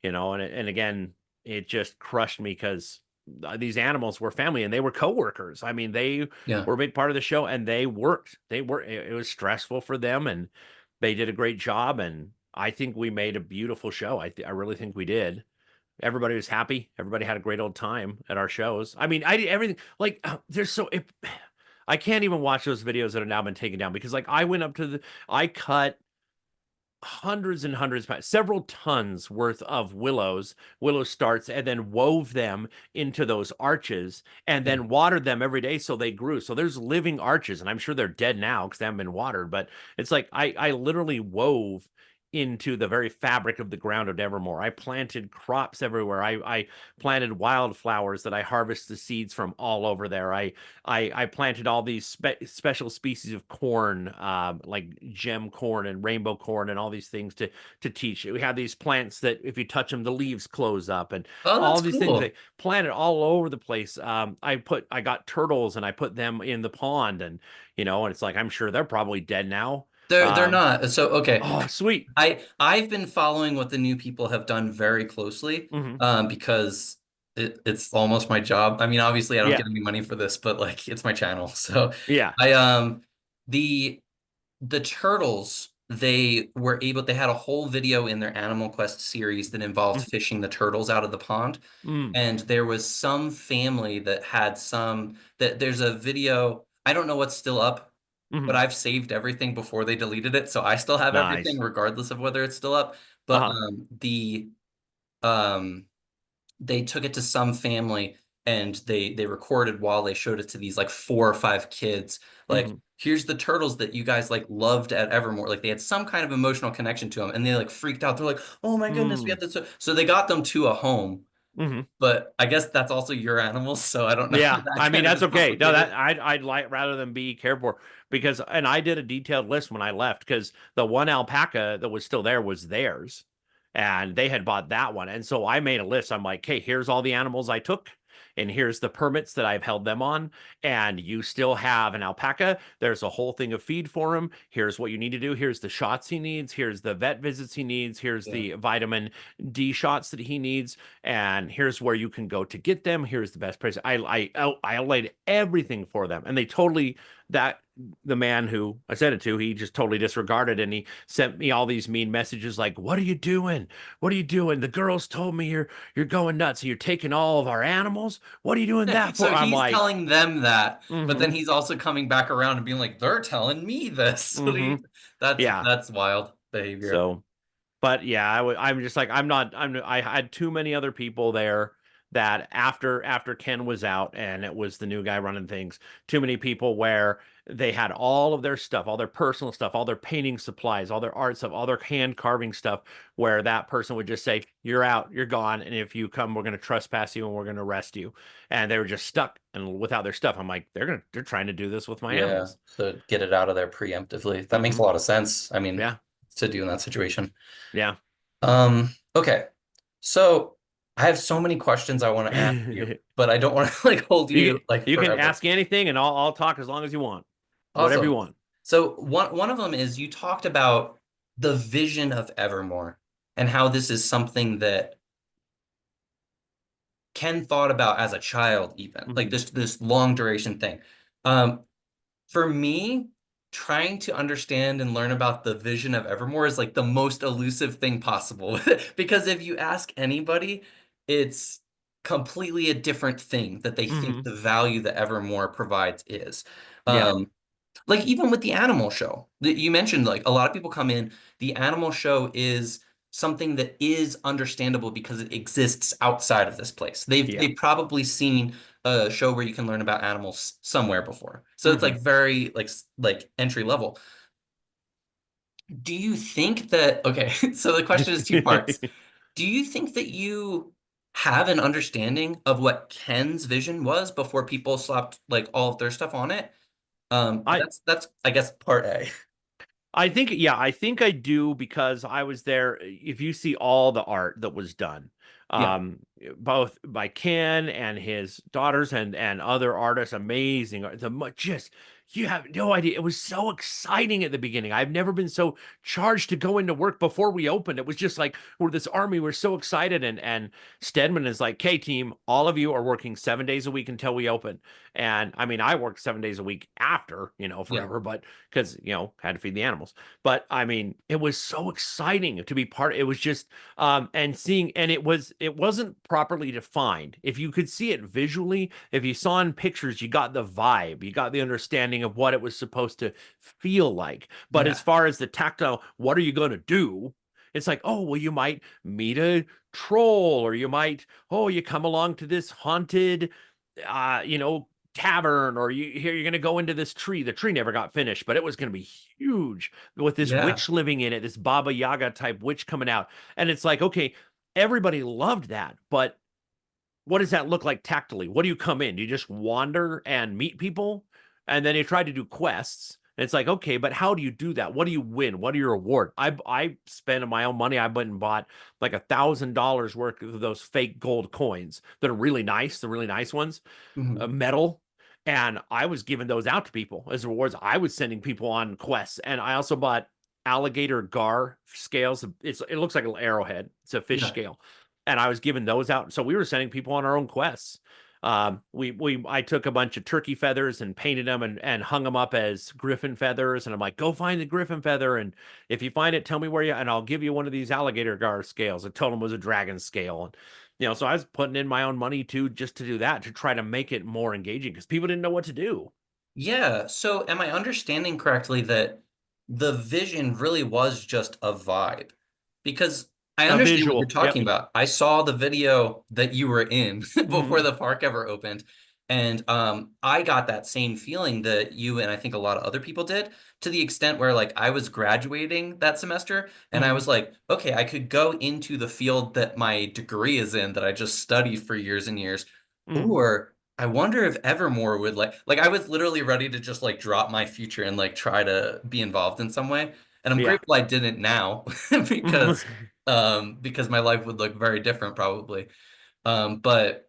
And again, it just crushed me because these animals were family and they were coworkers. I mean, they Yeah. were a big part of the show, and they worked. It was stressful for them, and they did a great job. And I think we made a beautiful show. I really think we did. Everybody was happy. Everybody had a great old time at our shows. I mean, I did everything. Like, I can't even watch those videos that have now been taken down because, like, I went up to I cut hundreds and hundreds, several tons worth of willow starts, and then wove them into those arches and Yeah. then watered them every day so they grew. So there's living arches, and I'm sure they're dead now because they haven't been watered. But it's like I literally wove into the very fabric of the ground of Evermore. I planted crops everywhere. I planted wildflowers that I harvest the seeds from all over there. I planted all these special species of corn, like gem corn and rainbow corn, and all these things to teach. We have these plants that if you touch them, the leaves close up, and Oh, all that's these things they cool. planted all over the place. I got turtles and I put them in the pond, and it's like I'm sure they're probably dead now. They're Um, not. So okay. oh, sweet. I've been following what the new people have done very closely, Hmm. because it's almost my job. I mean, obviously I don't Yeah, get any money for this, but like it's my channel. So yeah. I the the turtles. they had a whole video in their Animal Quest series that involved Mhm. fishing the turtles out of the pond. Mm. And there was some family that had some that there's a video, I don't know what's still up, but Mhm. I've saved everything before they deleted it, so I still have everything Nice. regardless of whether it's still up. But Uh-huh. the um they took it to some family and they recorded while they showed it to these like 4 or 5 kids. Like, Mhm. here's the turtles that you guys like loved at Evermore. Like they had some kind of emotional connection to them, and they like freaked out. They're like, "Oh my goodness, we Mm. have this." So they got them to a home, Mhm. but I guess that's also your animals, so I don't know if Yeah, that I mean kind of that's is okay. No, complicated. that I'd like rather than be cared for because and I did a detailed list when I left because the one alpaca that was still there was theirs, and they had bought that one, and so I made a list. I'm like, hey, here's all the animals I took, and here's the permits that I've held them on, and you still have an alpaca. There's a whole thing of feed for him. Here's what you need to do. Here's the shots he needs. Here's the vet visits he needs. Here's Yeah. the vitamin D shots that he needs and here's where you can go to get them. Here's the best price. I outlined everything for them, and they totally that the man who I said it to, he just totally disregarded, and he sent me all these mean messages like, "What are you doing? What are you doing? The girls told me you're going nuts. You're taking all of our animals. What are you doing that for?" So I'm he's like, telling them that, but then mm-hmm, he's also coming back around and being like, "They're telling me this." mm-hmm, That's yeah. wild behavior. So but yeah, I'm just like I had too many other people there that after Ken was out and it was the new guy running things, too many people where they had all of their stuff, all their personal stuff, all their painting supplies, all their art stuff, all their hand carving stuff, where that person would just say, "You're out, you're gone, and if you come, we're going to trespass you and we're going to arrest you." And they were just stuck and without their stuff. I'm like, they're trying to do this with my Yeah, animals. to get it out of there preemptively. That makes Hmm. a lot of sense. I mean, Yeah, to do in that situation. yeah. Okay. So I have so many questions I want to ask you, but I don't want to like hold you like You can forever. ask anything, and I'll talk as long as you want, whatever you Awesome. want. So one of them is you talked about the vision of Evermore and how this is something that Ken thought about as a child, even like Hmm. this long duration thing. Um, For me, trying to understand and learn about the vision of Evermore is like the most elusive thing possible. Because if you ask anybody, it's completely a different thing that they think Hmm. the value that Evermore provides is. Yeah, Um, like even with the animal show that you mentioned, like a lot of people come in, the animal show is something that is understandable because it exists outside of this place. yeah. They've probably seen a show where you can learn about animals somewhere before. So it's Hmm. like very like entry level. Do you think that okay, so the question is two parts. Do you think that you have an understanding of what Ken's vision was before people slapped like all of their stuff on it? I That's I guess part A. I think, yeah, I think I do because I was there. If you see all the art that was done, Yeah. um, both by Ken and his daughters and other artists, amazing art. Just you have no idea. It was so exciting at the beginning. I've never been so charged to go into work before we opened. It was just like we're this army. We're so excited, and Stedman is like, "Okay, team, all of you are working 7 days a week until we open." And I mean, I worked 7 days a week after, Yeah. forever, but because had to feed the animals. But I mean, it was so exciting to be part. It was just and seeing, and it wasn't properly defined. If you could see it visually, if you saw in pictures, you got the vibe, you got the understanding of what it was supposed to feel like. But as Yeah. far as the tactile, what are you going to do? It's like, oh, well, you might meet a troll, or you might, oh, you come along to this haunted, tavern, or you're going to go into this tree. The tree never got finished, but it was going to be huge with this Yeah. witch living in it, this Baba Yaga type witch coming out. And it's like, okay, everybody loved that, but what does that look like tactily? What do you come in? Do you just wander and meet people? And then you try to do quests. And it's like, okay, but how do you do that? What do you win? What are your reward? I spent my own money. I went and bought like $1,000 worth of those fake gold coins that are really nice, the really nice ones, Mhm. metal. And I was giving those out to people as rewards. I was sending people on quests. And I also bought alligator gar scales. It looks like an arrowhead. It's a fish Yeah. scale. And I was giving those out. So we were sending people on our own quests. I took a bunch of turkey feathers and painted them and hung them up as griffin feathers. And I'm like, go find the griffin feather. And if you find it, tell me where you, and I'll give you one of these alligator gar scales. I told him it was a dragon scale. And, so I was putting in my own money too, just to do that, to try to make it more engaging because people didn't know what to do. Yeah, so am I understanding correctly that the vision really was just a vibe? Because I A understand what you're visual. talking Yep. about. I saw the video that you were in before Hmm. the park ever opened, and I got that same feeling that you and I think a lot of other people did, to the extent where like I was graduating that semester, and I Hmm. was like, okay, I could go into the field that my degree is in, that I just studied for years and years, Hmm. or I wonder if Evermore would like I was literally ready to just like drop my future and like try to be involved in some way. And I'm Yeah. grateful I didn't now because my life would look very different probably. But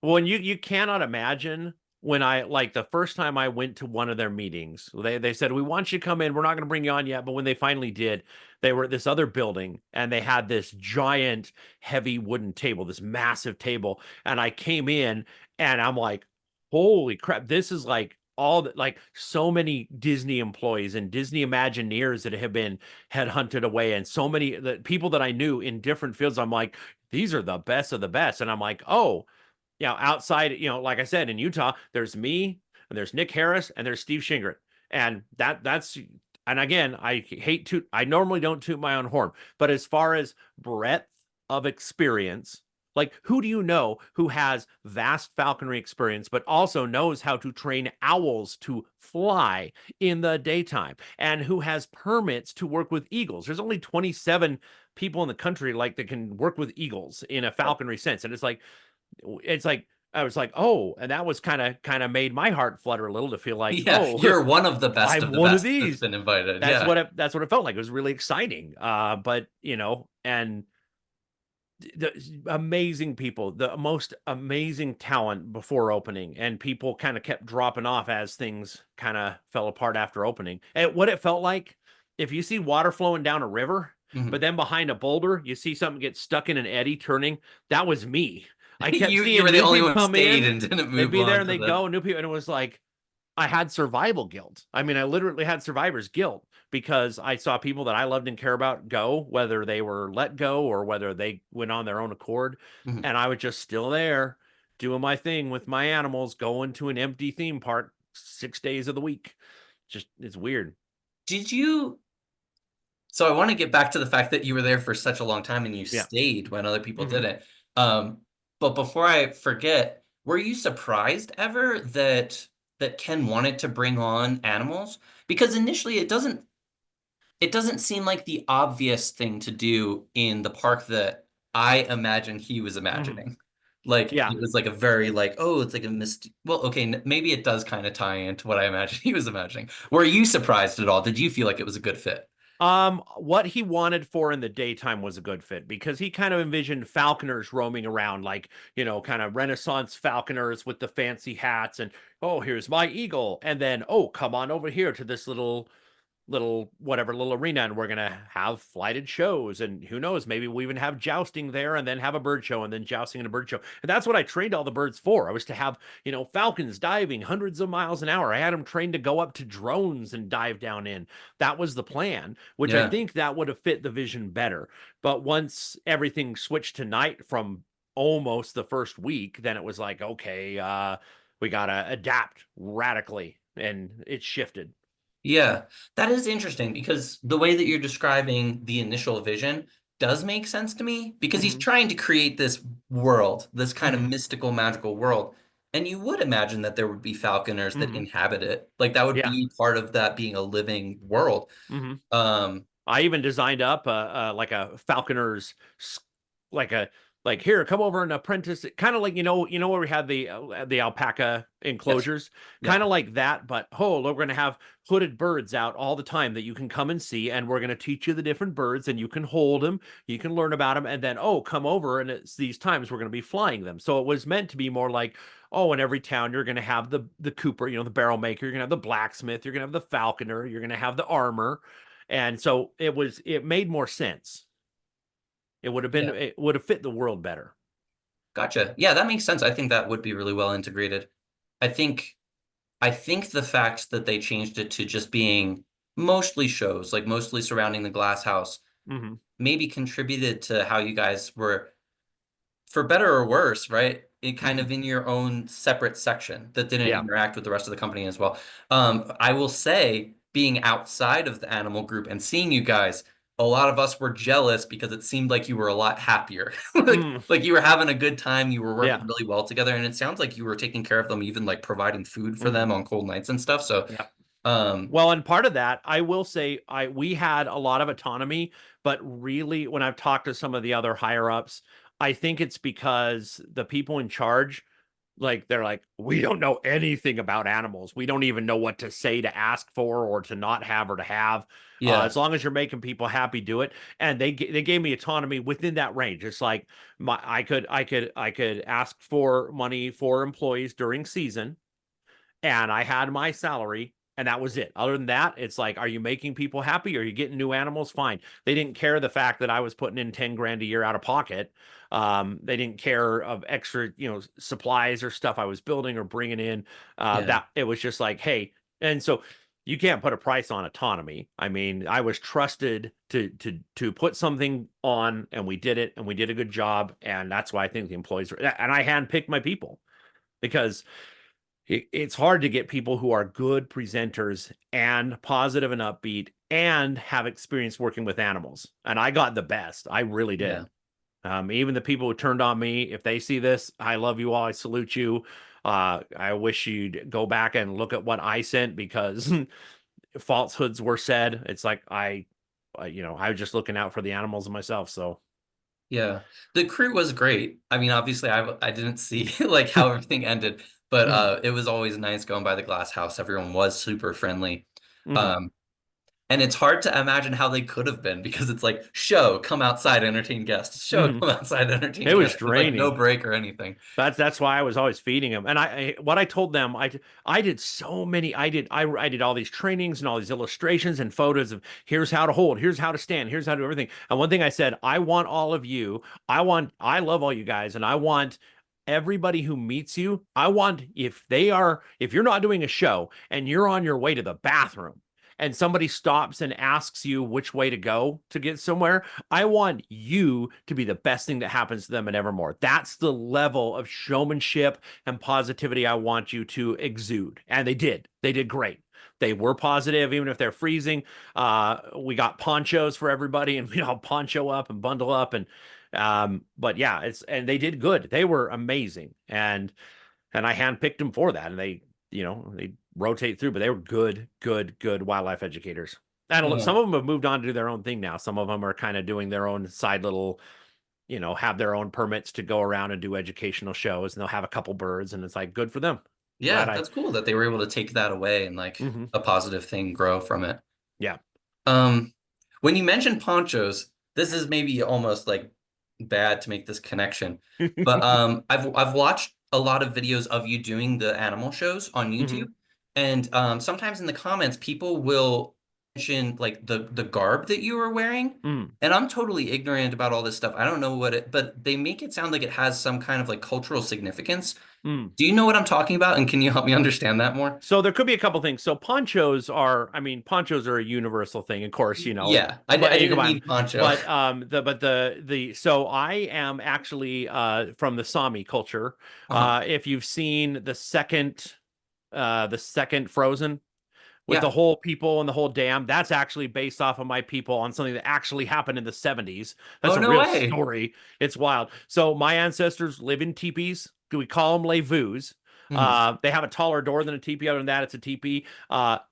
Well, and you cannot imagine when I like the first time I went to one of their meetings, they said, we want you to come in. We're not going to bring you on yet. But when they finally did, they were at this other building and they had this giant, heavy wooden table, this massive table. And I came in and I'm like, holy crap, this is like all that, like so many Disney employees and Disney Imagineers that have been headhunted away, and so many the people that I knew in different fields. I'm like, these are the best of the best. And I'm like, oh, outside, like I said, in Utah, there's me and there's Nick Harris and there's Steve Shingert. And and again, I normally don't toot my own horn, but as far as breadth of experience, like who do you know who has vast falconry experience, but also knows how to train owls to fly in the daytime and who has permits to work with eagles? There's only 27 people in the country like that can work with eagles in a falconry sense. And it's like I was like, oh, and that was kind of made my heart flutter a little to feel like, yeah, oh, you're one of the best I'm of the one of best that's these. been invited. Yeah. That's what it felt like. It was really exciting. But and the amazing people, the most amazing talent before opening, and people kind of kept dropping off as things kind of fell apart after opening. And what it felt like, if you see water flowing down a river, but Mhm. then behind a boulder, you see something get stuck in an eddy turning. That was me. I kept You seeing were the new only people one who come stayed in. and didn't They'd move be there on and to they'd the go, new people, and it was like I had survival guilt. I mean, I literally had survivor's guilt because I saw people that I loved and care about go, whether they were let go or whether they went on their own accord. Mhm. And I was just still there doing my thing with my animals, going to an empty theme park 6 days of the week. Just, it's weird. Did you So I want to get back to the fact that you were there for such a long time and you Yeah. stayed when other people Hmm. didn't. Um, but before I forget, were you surprised ever that Ken wanted to bring on animals? Because initially it doesn't seem like the obvious thing to do in the park that I imagine he was Hmm. imagining. Like Yeah. it was like a very like, oh, it's like a well, okay, maybe it does kind of tie into what I imagine he was imagining. Were you surprised at all? Did you feel like it was a good fit? What he wanted for in the daytime was a good fit because he kind of envisioned falconers roaming around, like, kind of Renaissance falconers with the fancy hats and, oh, here's my eagle. And then, oh, come on over here to this little arena and we're gonna have flighted shows, and who knows, maybe we even have jousting there and then have a bird show and then jousting and a bird show. And that's what I trained all the birds for. I was to have falcons diving hundreds of miles an hour. I had them trained to go up to drones and dive down in. That was the plan, which I Yeah. think that would have fit the vision better. But once everything switched to night from almost the first week, then it was like, okay, we gotta adapt radically, and it shifted. Yeah, that is interesting because the way that you're describing the initial vision does make sense to me because he's Hmm. trying to create this world, this kind of Hmm. mystical, magical world. And you would imagine that there would be falconers that Hmm. inhabit it. Like that would Yeah. be part of that being a living world. Hmm. Um, I even designed up like a falconer's like a like, here, come over and apprentice it, kind of like, where we had the alpaca yes. enclosures, Yeah. kind of like that. But oh, we're gonna have hooded birds out all the time that you can come and see, and we're gonna teach you the different birds, and you can hold them, you can learn about them, and then, oh, come over, and it's these times we're gonna be flying them. So it was meant to be more like, oh, in every town you're gonna have the cooper, the barrel maker, you're gonna have the blacksmith, you're gonna have the falconer, you're gonna have the armor. And so it made more sense. Yeah. It would have fit the world better. Gotcha. Yeah, that makes sense. I think that would be really well integrated. I think I think the fact that they changed it to just being mostly shows, like mostly surrounding the glass house, Hmm. maybe contributed to how you guys were, for better or worse, right? It kind Hmm. of in your own separate section that didn't Yeah. interact with the rest of the company as well. I will say, being outside of the animal group and seeing you guys, a lot of us were jealous because it seemed like you were a lot happier. Mm. Like you were having a good time, you were working Yeah. really well together, and it sounds like you were taking care of them, even like providing food for Hmm. them on cold nights and stuff. So, Yeah. um, Well, and part of that, I will say, I we had a lot of autonomy, but really, when I've talked to some of the other higher ups, I think it's because the people in charge, like, they're like, we don't know anything about animals. We don't even know what to say to ask for or to not have or to have. yeah, As long as you're making people happy, do it. And they gave me autonomy within that range. It's like I could ask for money for employees during season, and I had my salary, and that was it. Other than that, it's like, are you making people happy? Are you getting new animals? Fine. They didn't care the fact that I was putting in 10 grand a year out of pocket. They didn't care of extra, supplies or stuff I was building or bringing in. yeah, That it was just like, hey, and so you can't put a price on autonomy. I mean, I was trusted to put something on, and we did it, and we did a good job, and that's why I think the employees were, and I handpicked my people because it's hard to get people who are good presenters and positive and upbeat and have experience working with animals. And I got the best. I really yeah. did. Even the people who turned on me, if they see this, I love you all. I salute you. I wish you'd go back and look at what I sent because falsehoods were said. It's like I was just looking out for the animals and myself. So, Yeah. The crew was great. I mean, obviously I didn't see like how everything ended, but mhm, it was always nice going by the glass house. Everyone was super friendly. mhm, Um and it's hard to imagine how they could have been because it's like show, come outside, entertain guests. Show, mhm. come outside, entertain It was guests. There's like no draining. break or anything. That's why I was always feeding him. And what I told them, I did so many. I did all these trainings and all these illustrations and photos of here's how to hold, here's how to stand, here's how to do everything. And one thing I said, I want all of you. I love all you guys, and I want everybody who meets you. I want if you're not doing a show and you're on your way to the bathroom and somebody stops and asks you which way to go to get somewhere, I want you to be the best thing that happens to them at Evermore. That's the level of showmanship and positivity I want you to exude. And they did. They did great. They were positive, even if they're freezing. We got ponchos for everybody, and we all poncho up and bundle up, and but yeah, and they did good. They were amazing, and I handpicked them for that, and they rotate through, but they were good, good, good wildlife educators. And Yeah. some of them have moved on to do their own thing now. Some of them are kind of doing their own side little, have their own permits to go around and do educational shows, and they'll have a couple birds, and it's like good for them. Glad Yeah, I. that's cool that they were able to take that away and like Hmm. a positive thing grow from it. Yeah. Um, when you mentioned ponchos, this is maybe almost like bad to make this connection, but I've watched a lot of videos of you doing the animal shows on Hmm. YouTube, and sometimes in the comments people will mention like the garb that you were wearing, Mm, and I'm totally ignorant about all this stuff. I don't know what it, but they make it sound like it has some kind of like cultural significance. mm. Do you know what I'm talking about, and can you help me understand that more? So there could be a couple things. So I mean, ponchos are a universal thing, of course, Yeah, I but you can didn't buy them. mean poncho. But so I am actually from the Sami culture. Uh-huh. If you've seen the second Frozen with the Yeah. whole people and the whole dam, that's actually based off of my people on something that actually happened in the 70s. That's Oh, a no real way. story. It's wild. So my ancestors live in teepees. We call them levus. Mhm. They have a taller door than a teepee. Other than that, it's a teepee.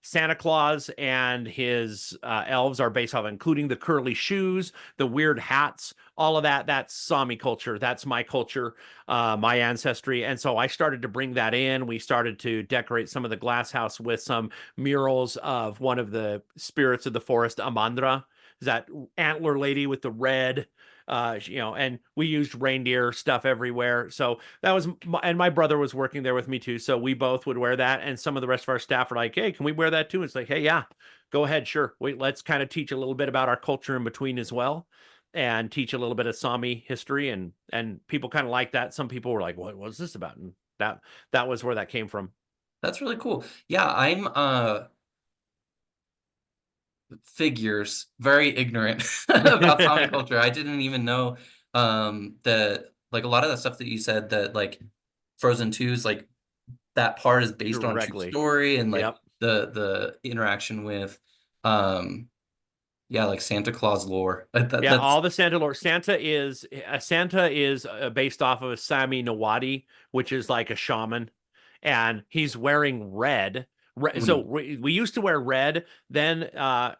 Santa Claus and his elves are based off, including the curly shoes, the weird hats, all of that. That's Sami culture. That's my culture, my ancestry. And so I started to bring that in. We started to decorate some of the glass house with some murals of one of the spirits of the forest, Amandra, that antler lady with the red, and we used reindeer stuff everywhere. So that was, and my brother was working there with me too. So we both would wear that. And some of the rest of our staff were like, hey, can we wear that too? It's like, hey, yeah, go ahead. Sure. Wait, let's kind of teach a little bit about our culture in between as well. and teach a little bit of Sami history, and people kind of like that. Some people were like, "What was this about?" And that was where that came from. That's really cool. Yeah, I'm figures, very ignorant about Sami culture. I didn't even know that like a lot of the stuff that you said that like Frozen 2 is like that part is based on true Directly. story and like Yep. the interaction with um yeah, like Santa Claus lore. Yeah, That's all the Santa lore. Santa is based off of a Sami Nawadi, which is like a shaman, and he's wearing red. So mm, we used to wear red. Then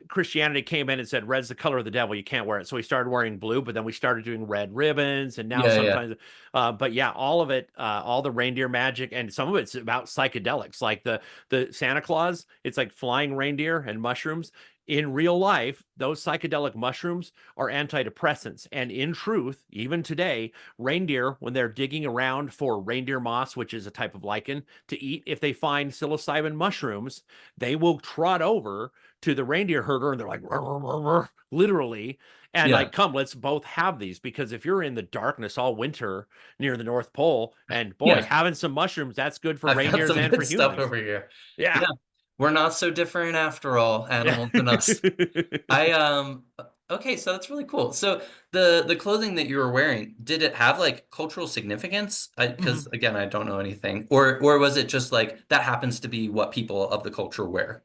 Christianity came in and said red's the color of the devil. You can't wear it. So we started wearing blue, but then we started doing red ribbons, and now yeah, yeah. sometimes. But yeah, all of it, all the reindeer magic, and some of it's about psychedelics, like the Santa Claus. It's like flying reindeer and mushrooms. In real life, those psychedelic mushrooms are antidepressants. And in truth, even today, reindeer, when they're digging around for reindeer moss, which is a type of lichen, to eat, if they find psilocybin mushrooms, they will trot over to the reindeer herder and they're like, "Rrr, rrr, rrr, rrr," literally, and Yeah. like, come, let's both have these. Because if you're in the darkness all winter near the North Pole, and boy, Yeah. having some mushrooms, that's good for I've got reindeers some and good for stuff humans. over here. Yeah. Yeah. We're not so different after all, Yeah. animals and us. I okay, so that's really cool. So the clothing that you were wearing, did it have like cultural significance? Because Mhm. again, I don't know anything. Or was it just like that happens to be what people of the culture wear?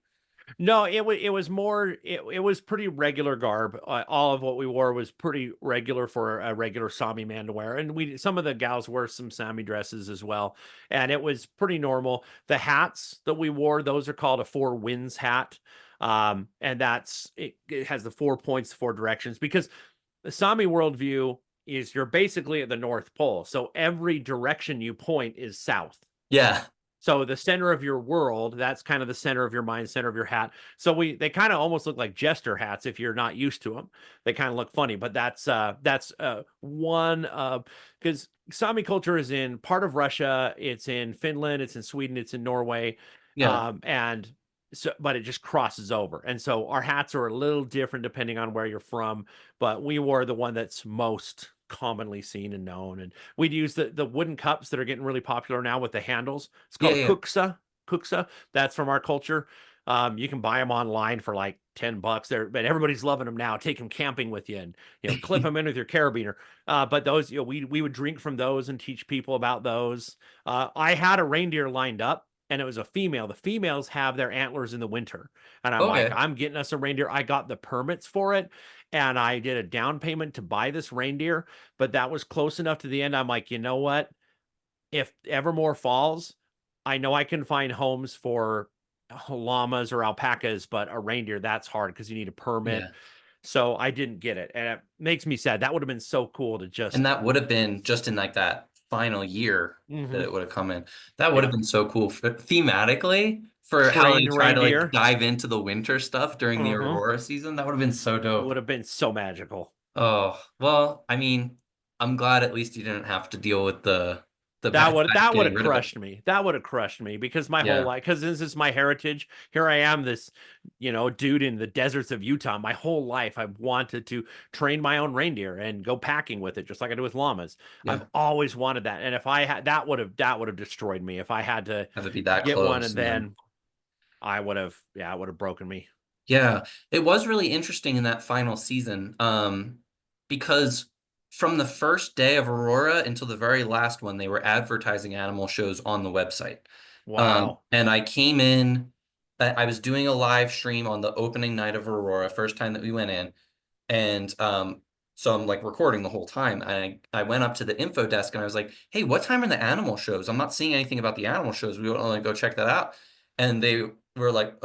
No, it was more it was pretty regular garb. All of what we wore was pretty regular for a regular Sami man to wear, and we some of the gals wore some Sami dresses as well, and it was pretty normal. The hats that we wore, those are called a four winds hat, and it has the 4 points, four directions, because the Sami worldview is you're basically at the North Pole, so every direction you point is south. Yeah. So the center of your world, that's kind of the center of your mind, center of your hat. So they kind of almost look like jester hats if you're not used to them. They kind of look funny, but that's one because Sami culture is in part of Russia, it's in Finland, it's in Sweden, it's in Norway, Yeah. and so but it just crosses over. And so our hats are a little different depending on where you're from, but we wore the one that's most commonly seen and known. And we'd use the wooden cups that are getting really popular now with the handles. It's Yeah, called a yeah. kuksa. Kuksa. That's from our culture. You can buy them online for like $10 there, but everybody's loving them now. Take them camping with you, and clip them in with your carabiner. But those, we would drink from those and teach people about those. I had a reindeer lined up, and it was a female. The females have their antlers in the winter, and I'm like, Okay. I'm getting us a reindeer. I got the permits for it, and I did a down payment to buy this reindeer, but that was close enough to the end. I'm like, you know what? If Evermore falls, I know I can find homes for llamas or alpacas, but a reindeer, that's hard because you need a permit. Yeah. So I didn't get it. And it makes me sad. That would have been so cool to And just, that would have been just in like that final year that mhm, it would have come in. That would have yeah, been so cool thematically for how they trained try to like reindeer. dive into the winter stuff during the Mhm. Aurora season. That would have been so Would dope. have been so magical. Oh, well, I mean, I'm glad at least you didn't have to deal with the backlash That would getting have rid of it. crushed me. That would have crushed me because my whole Yeah. life, because this is my heritage. Here I am, this, dude in the deserts of Utah. My whole life, I've wanted to train my own reindeer and go packing with it, just like I do with llamas. I've Yeah. always wanted that, and if I had, that would have destroyed me. If I had to Have it be that get one, close and and then then it would have broken me. yeah, it was really interesting in that final season, because from the first day of Aurora until the very last one, they were advertising animal shows on the website. Wow. And I came in, I was doing a live stream on the opening night of Aurora, first time that we went in, and so I'm like recording the whole time. I went up to the info desk and I was like, "Hey, what time are the animal shows? I'm not seeing anything about the animal shows. We want to go check that out." And they were like,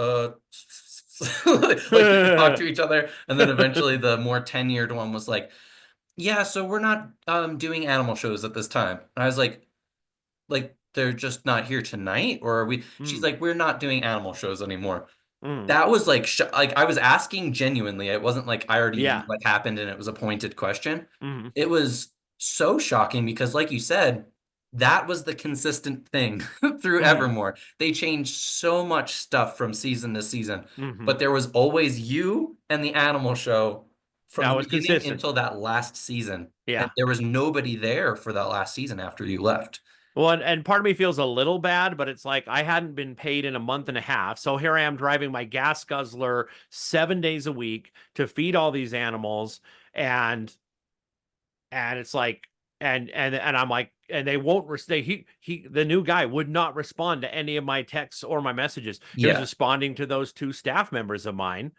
like they talked to each other, and then eventually the more tenured one was like, "Yeah, so we're not doing animal shows at this time." And I was like they're just not here tonight, or are we? She's Mm, like, "We're not doing animal shows anymore." mm, That was like like I was asking genuinely. It wasn't like I already knew yeah. what happened and it was a pointed question. Mm, It was so shocking because, like you said, that was the consistent thing through mm, Evermore. They changed so much stuff from season to season, mm, but there was always you and the animal show from That the was beginning consistent. until that last season. And Yeah. there was nobody there for that last season after you left. Well, and part of me feels a little bad, but it's like I hadn't been paid in a month and a half. So here I am driving my gas guzzler 7 days a week to feed all these animals. And it's like, and I'm like, and they won't the new guy would not respond to any of my texts or my messages. He was Yeah, responding to those two staff members of mine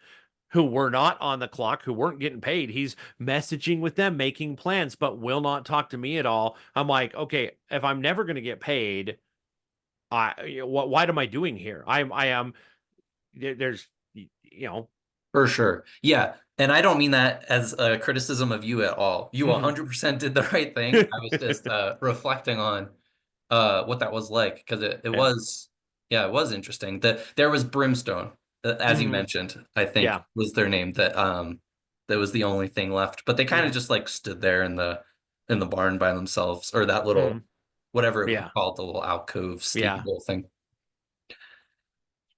who were not on the clock, who weren't getting paid. He's messaging with them, making plans, but will not talk to me at all. I'm like, okay, if I'm never going to get paid, what am I doing here? I am there's you know. for sure. Yeah. And I don't mean that as a criticism of you at all. You Mhm. 100% did the right thing. I was just reflecting on what that was like because it Yeah. was, yeah, it was interesting. That there was Brimstone, as you Mhm. mentioned, I think Yeah. was their name, that was the only thing left. But they kind of Mhm. just like stood there in the barn by themselves, or that little Mhm. whatever it was Yeah. called, the little alcove Yeah. stable thing.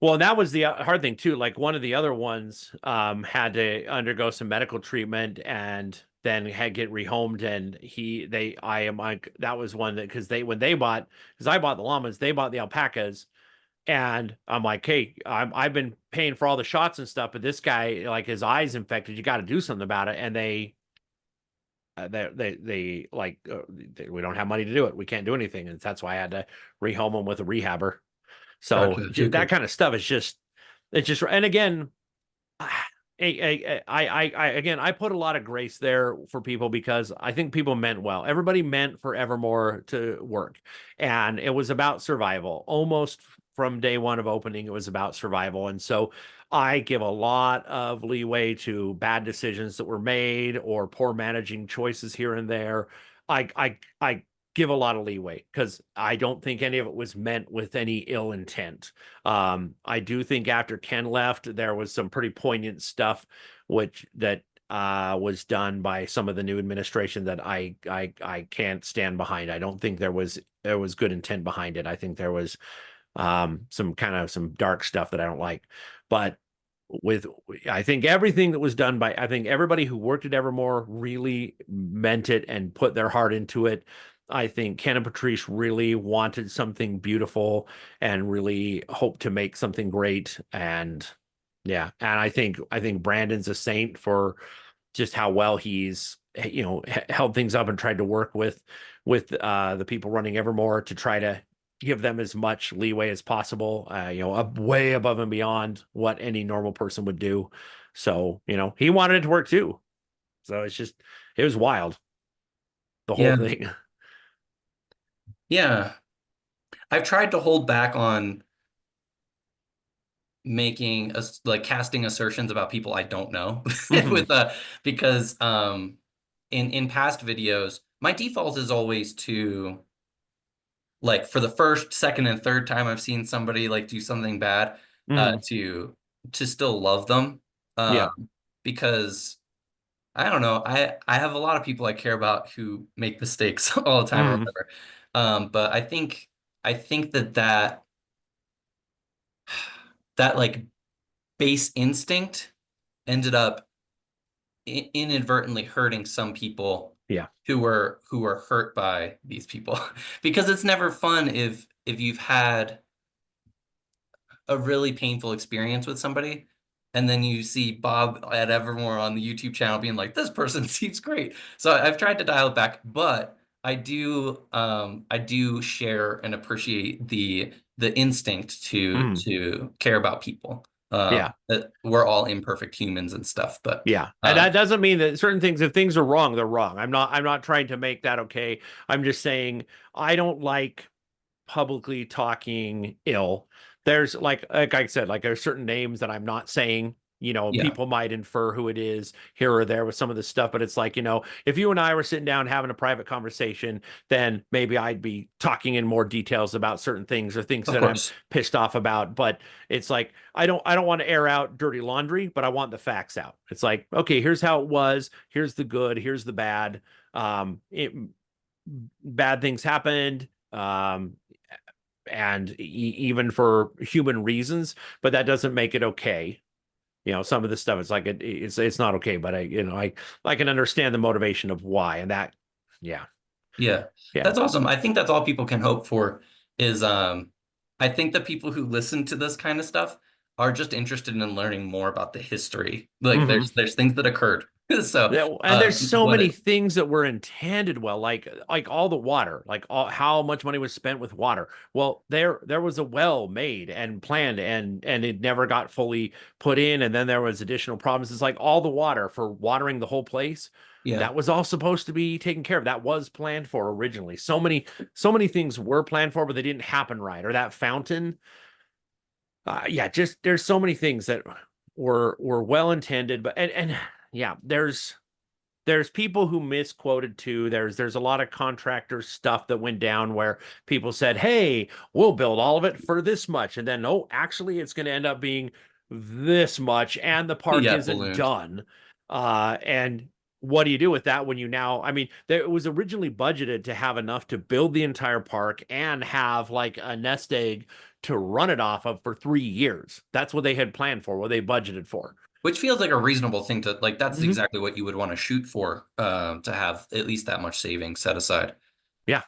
Well, that was the hard thing too. Like one of the other ones had to undergo some medical treatment and then had get rehomed. And I am like, that was one that because because I bought the llamas, they bought the alpacas. And I'm like, hey, I've been paying for all the shots and stuff, but this guy, like his eye's infected. You got to do something about it. And they like, we don't have money to do it. We can't do anything. And that's why I had to rehome him with a rehabber. So Gotcha. Okay. that kind of stuff is just, it's just, and again, again, I put a lot of grace there for people because I think people meant well. Everybody meant for Evermore to work, and it was about survival. Almost from day one of opening, it was about survival, and so I give a lot of leeway to bad decisions that were made or poor managing choices here and there. I give a lot of leeway because I don't think any of it was meant with any ill intent. I do think after Ken left, there was some pretty poignant stuff, which that was done by some of the new administration that I can't stand behind. I don't think there was good intent behind it. I think there was some kind of some dark stuff that I don't like. But with I think everything that was done by I think everybody who worked at Evermore really meant it and put their heart into it. I think Ken and Patrice really wanted something beautiful and really hoped to make something great. And yeah, and I think Brandon's a saint for just how well he's held things up and tried to work with the people running Evermore to try to give them as much leeway as possible, way above and beyond what any normal person would do. So, he wanted it to work too. So it was wild, the whole Yeah. thing. Yeah. I've tried to hold back on making us like casting assertions about people I don't know Hmm. with because in past videos my default is always to like for the first, second, and third time I've seen somebody like do something bad, Hmm. to still love them. Yeah. Because I don't know, I have a lot of people I care about who make mistakes all the time or Hmm. whatever. But I think that like base instinct ended up inadvertently hurting some people Yeah. who were hurt by these people because it's never fun if you've had a really painful experience with somebody and then you see Bob at Evermore on the YouTube channel being like, this person seems great. So I've tried to dial it back, but I do share and appreciate the instinct Hmm. to care about people. Yeah. That we're all imperfect humans and stuff, but Yeah. And um that doesn't mean that certain things, if things are wrong, they're wrong. I'm not trying to make that okay. I'm just saying I don't like publicly talking ill. There's like I said, like there's certain names that I'm not saying. yeah, People might infer who it is here or there with some of this stuff, but it's like, if you and I were sitting down having a private conversation, then maybe I'd be talking in more details about certain things or things of that I'm course. pissed off about. But it's like I don't want to air out dirty laundry, but I want the facts out. It's like, okay, here's how it was, here's the good, here's the bad. Bad things happened. And even for human reasons, but that doesn't make it okay. some of this stuff, it's like it's not okay, but I can understand the motivation of why, and that, yeah, Yeah, yeah. that's awesome. I think that's all people can hope for is I think the people who listen to this kind of stuff are just interested in learning more about the history. Like Hmm. there's things that occurred. So Yeah, and there's so what many it things that were intended well, like all the water, like how much money was spent with water. Well, there was a well made and planned, and it never got fully put in, and then there was additional problems. It's like all the water for watering the whole place, yeah. that was all supposed to be taken care of. That was planned for originally. So many things were planned for, but they didn't happen right. Or that fountain, yeah, just there's so many things that were well intended, but and yeah, there's people who misquoted too. There's a lot of contractor stuff that went down where people said, "Hey, we'll build all of it for this much," and then, "Oh, actually, it's going to end up being this much, and the park Yeah, isn't ballooned. done." And what do you do with that when you now? I mean, it was originally budgeted to have enough to build the entire park and have like a nest egg to run it off of for 3 years. That's what they had planned for, what they budgeted for. Which feels like a reasonable thing to like that's Hmm. exactly what you would want to shoot for to have at least that much savings set aside. Yeah.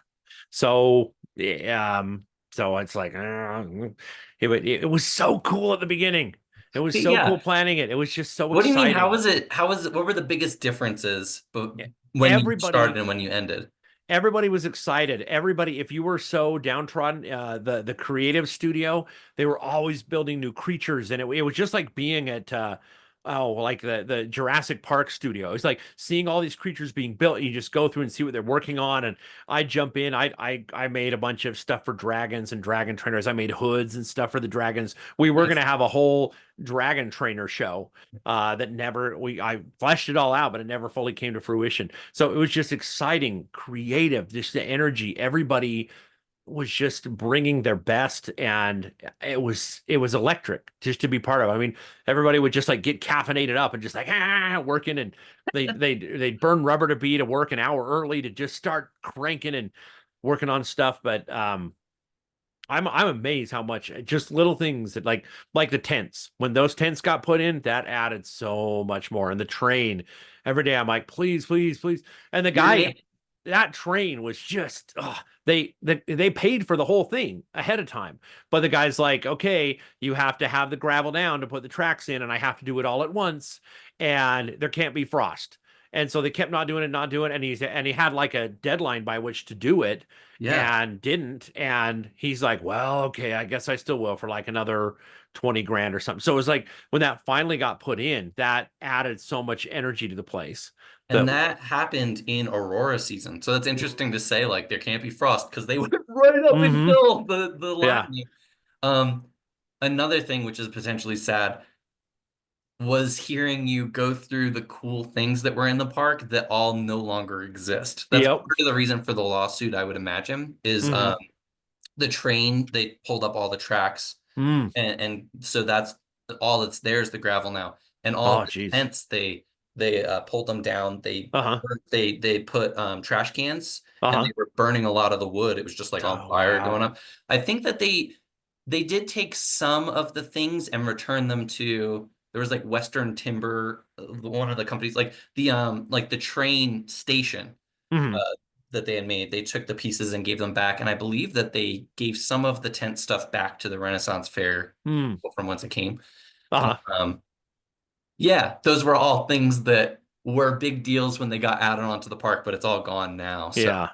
So, so it's like, it was so cool at the beginning. It was so Yeah. cool planning it. It was just so What do you mean? How exciting. was it? How was it? What were the biggest differences when you started Everybody, and when you ended? everybody was excited. Everybody, if you were so downtrodden, the creative studio, they were always building new creatures, and it was just like being at like the Jurassic Park studio. It's like seeing all these creatures being built. You just go through and see what they're working on, and I jump in. I made a bunch of stuff for dragons and dragon trainers. I made hoods and stuff for the dragons. We were Nice. gonna have a whole dragon trainer show that never we I fleshed it all out, but it never fully came to fruition. So it was just exciting, creative, just the energy. Everybody was just bringing their best, and it was electric just to be part of. I mean, everybody would just like get caffeinated up and just like working, and they'd burn rubber to be to work an hour early to just start cranking and working on stuff. But I'm amazed how much just little things that like the tents. When those tents got put in, that added so much more. And the train, every day I'm like, please, please, please. And the You're guy, na that train was just they paid for the whole thing ahead of time. But the guy's like, okay, you have to have the gravel down to put the tracks in, and I have to do it all at once, and there can't be frost. And so they kept not doing it, not doing it, and he had like a deadline by which to do it Yeah. and didn't. And he's like, well, okay, I guess I still will for like another 20 grand or something. So it was like when that finally got put in, that added so much energy to the place. And That that happened in Aurora season. So it's interesting to say like there can't be frost because they went right up hmm until the yeah. lightning. Um, Another thing which is potentially sad was hearing you go through the cool things that were in the park that all no longer exist. That's Yep. part of the reason for the lawsuit, I would imagine, is hmm the train, they pulled up all the tracks Mm. and so that's all that's there is the gravel now. And all of Oh, the geez. tents they pulled them down. Uh-huh. They put trash cans and they Uh-huh. were burning a lot of the wood. It was just like on Oh, fire going wow. up. I think that they did take some of the things and return them to there was like Western Timber, one of the companies like the train station uh, hmm that they had made. They took the pieces and gave them back, and I believe that they gave some of the tent stuff back to the Renaissance Fair Mm. from whence it came. Uh-huh. Um, yeah, those were all things that were big deals when they got added onto the park, but it's all gone now. So Yeah.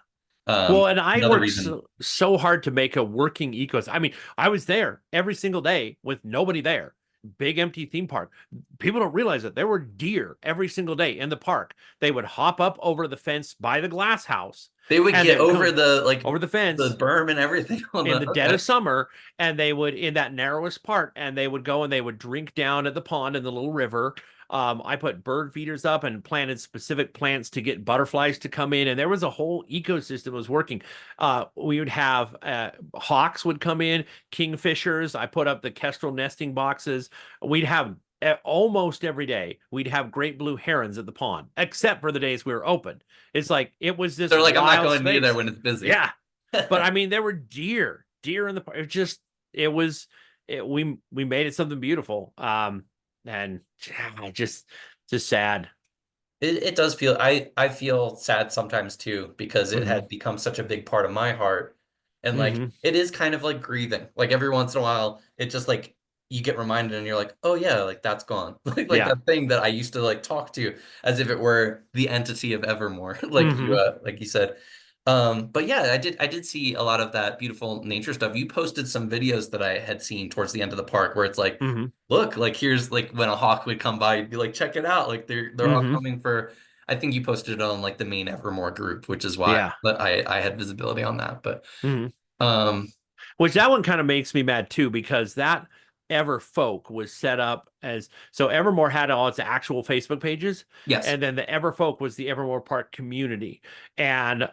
Well, and I another worked reason. so hard to make a working ecosystem. I mean, I was there every single day with nobody there. Big empty theme park. People don't realize it. There were deer every single day in the park. They would hop up over the fence by the glass house, They would and they get would over come the like over the the fence berm and everything on in the the dead okay. of summer, and they would in that narrowest part, and they would go and they would drink down at the pond in the little river. I put bird feeders up and planted specific plants to get butterflies to come in, and there was a whole ecosystem was working. We would have hawks would come in, kingfishers. I put up the kestrel nesting boxes. We'd have almost every day we'd have great blue herons at the pond, except for the days we were open. It's like it was this They're like, I'm not wild going near there space. when it's busy. Yeah, but I mean, there were deer in the park. It was just, it was, we made it something beautiful. and yeah, just sad. It does feel I feel sad sometimes too because it Hmm. had become such a big part of my heart. And like Hmm. it is kind of like grieving. Like every once in a while it just like you get reminded and you're like, "Oh yeah, like that's gone." Like Yeah. that thing that I used to like talk to as if it were the entity of Evermore, Hmm. like you said. But yeah, I did see a lot of that beautiful nature stuff. You posted some videos that I had seen towards the end of the park where it's like Hmm. look, like here's like when a hawk would come by, you'd be like, check it out. Like they're all Hmm. coming for I think you posted it on like the main Evermore group, which is why Yeah. but I had visibility on that. But Hmm. um Which that one kind of makes me mad too, because that Everfolk was set up as so Evermore had all its actual Facebook pages, yes. and then the Everfolk was the Evermore Park community. And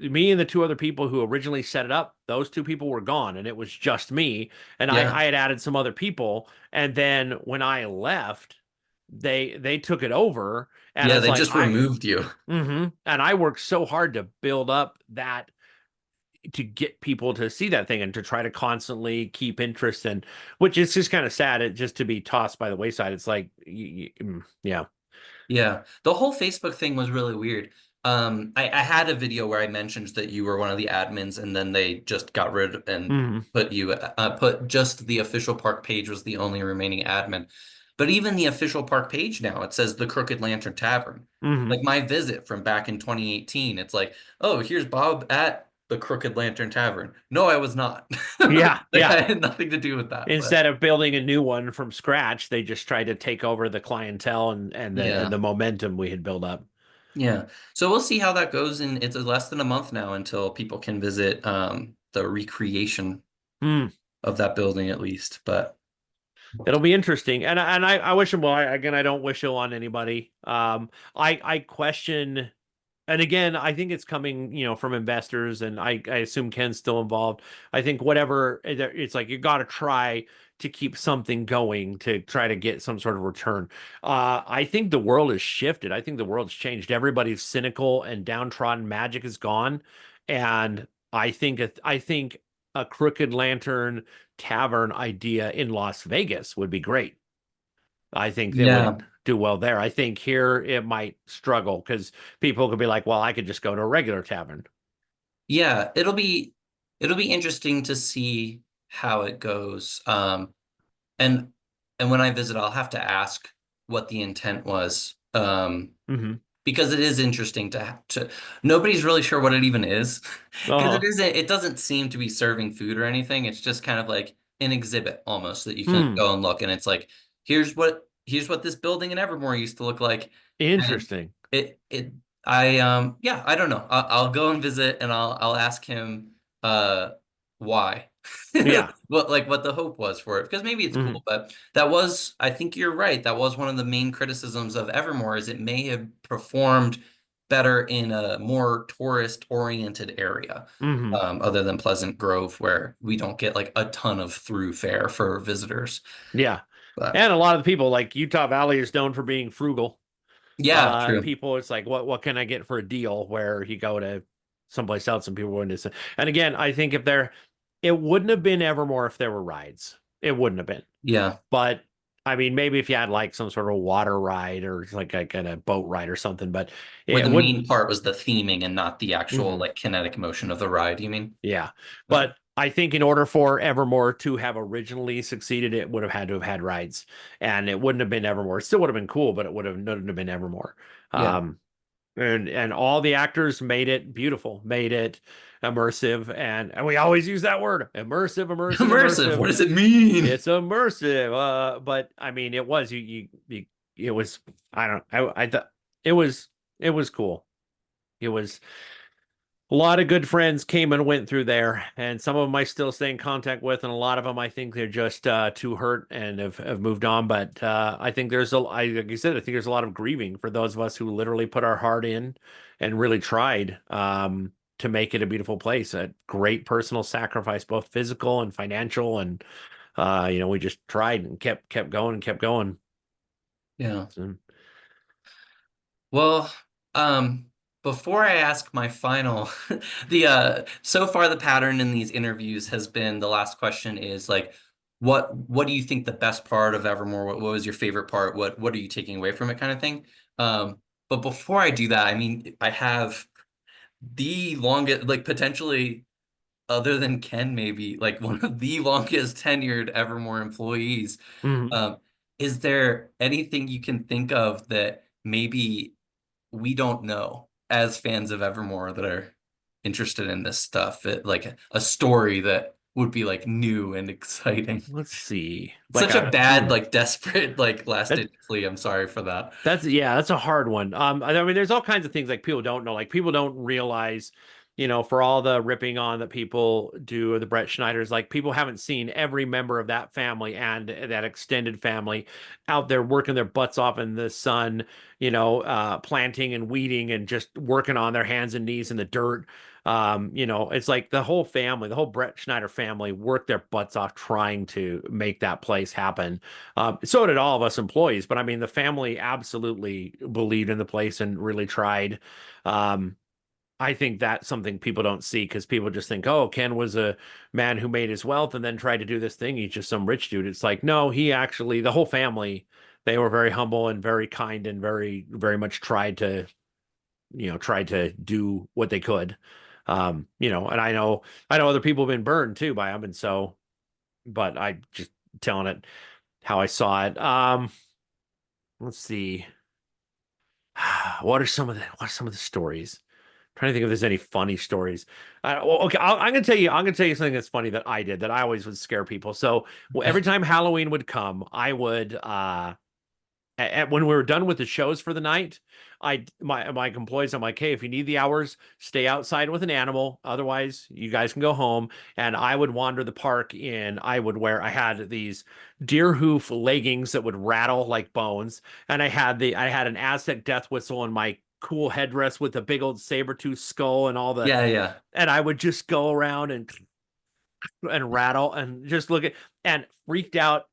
me and the two other people who originally set it up, those two people were gone, and it was just me. And Yeah. I had added some other people, and then when I left, they took it over, and Yeah, it's they like just removed you. and I worked so hard to build up that to get people to see that thing and to try to constantly keep interest in, which is just kind of sad it just to be tossed by the wayside. It's like yeah. Yeah, the whole Facebook thing was really weird. I had a video where I mentioned that you were one of the admins, and then they just got rid and Hmm. put just the official park page was the only remaining admin. But even the official park page now, it says the Crooked Lantern Tavern. Hmm. Like my visit from back in 2018, it's like, oh, here's Bob at the Crooked Lantern Tavern. No, I was not. Yeah, Like yeah. I had nothing to do with that. But Instead of building a new one from scratch, they just tried to take over the clientele and yeah. the momentum we had built up. Yeah. So we'll see how that goes. And it's less than a month now until people can visit the recreation Hmm. of that building at least. But It'll be interesting, and I wish him well. Again, I don't wish ill on anybody. I question. And again, I think it's coming, from investors, and I assume Ken's still involved. I think whatever it's like, you got to try to keep something going to try to get some sort of return. I think the world has shifted. I think the world's changed. Everybody's cynical and downtrodden. Magic is gone, and I think a Crooked Lantern Tavern idea in Las Vegas would be great. I think they yeah, would do well there. I think here it might struggle because people could be like, well, I could just go to a regular tavern. yeah, it'll be interesting to see how it goes. And and when I visit, I'll have to ask what the intent was. Hmm. Because it is interesting to nobody's really sure what it even is because Uh-huh. it doesn't seem to be serving food or anything. It's just kind of like an exhibit almost that you can Hmm. go and look and it's like here's what this building in Evermore used to look like. And Interesting. it yeah, I don't know. I'll go and visit and I'll ask him uh why. Yeah. What the hope was for it because maybe it's Hmm. cool, but that was I think you're right. That was one of the main criticisms of Evermore is it may have performed better in a more tourist oriented area, Hmm. other than Pleasant Grove where we don't get like a ton of through fare for visitors. Yeah. But And a lot of the people, like Utah Valley, is known for being frugal. yeah, true. People, it's like, what can I get for a deal? Where you go to someplace else and people wouldn't. And again, I think it wouldn't have been Evermore if there were rides. It wouldn't have been. Yeah. But I mean, maybe if you had like some sort of water ride or like a kind of boat ride or something, but Where it the would. main part was the theming and not the actual Mhm. like kinetic motion of the ride, you mean? Yeah. Okay. But I think in order for Evermore to have originally succeeded, it would have had to have had rides, and it wouldn't have been Evermore. It still would have been cool, but it wouldn't have been Evermore. Yeah. Um, and all the actors made it beautiful, made it immersive, and we always use that word, immersive, immersive, Immersive. immersive. What does it mean? It's immersive. But I mean, it was it was. I don't. I thought it was cool. It was a lot of good friends came and went through there, and some of them I still stay in contact with, and a lot of them I think they're just too hurt and have moved on. But I think like you said, I think there's a lot of grieving for those of us who literally put our heart in and really tried to make it a beautiful place. A great personal sacrifice, both physical and financial, and we just tried and kept going and kept going. Yeah. So, Well, before I ask my final, the so far the pattern in these interviews has been the last question is like, what do you think the best part of Evermore? What was your favorite part? What are you taking away from it kind of thing? But before I do that, I mean, I have the longest, like potentially other than Ken, maybe like one of the longest tenured Evermore employees. Mhm. Um, is there anything you can think of that maybe we don't know as fans of Evermore that are interested in this stuff? Like a story that would be like new and exciting. Let's see. Such a bad, like desperate, like last That ditch plea. I'm sorry for that. That's yeah, that's a hard one. I mean, there's all kinds of things like people don't know. Like people don't realize, for all the ripping on that people do of the Brett Schneiders, like people haven't seen every member of that family and that extended family out there working their butts off in the sun, planting and weeding and just working on their hands and knees in the dirt. It's like the whole family, the whole Brett Schneider family worked their butts off trying to make that place happen. So did all of us employees, but I mean, the family absolutely believed in the place and really tried. Um, I think that's something people don't see because people just think, oh, Ken was a man who made his wealth and then tried to do this thing. He's just some rich dude. It's like, no, he actually, the whole family, they were very humble and very kind and very, very much tried to do what they could. And I know other people have been burned too by him. And so, but I just telling it how I saw it. Let's see. What are some of the stories? I'm trying to think if there's any funny stories. Well, okay, I'm gonna tell you something that's funny that I did that I always would scare people. So every time Halloween would come, I would when we were done with the shows for the night, my employees, I'm like, hey, if you need the hours, stay outside with an animal. Otherwise, you guys can go home. And I would wander the park I had these deer hoof leggings that would rattle like bones, and I had an Aztec death whistle in my cool headdress with a big old saber tooth skull and all the, Yeah, yeah. and I would just go around and rattle and just look at and freaked out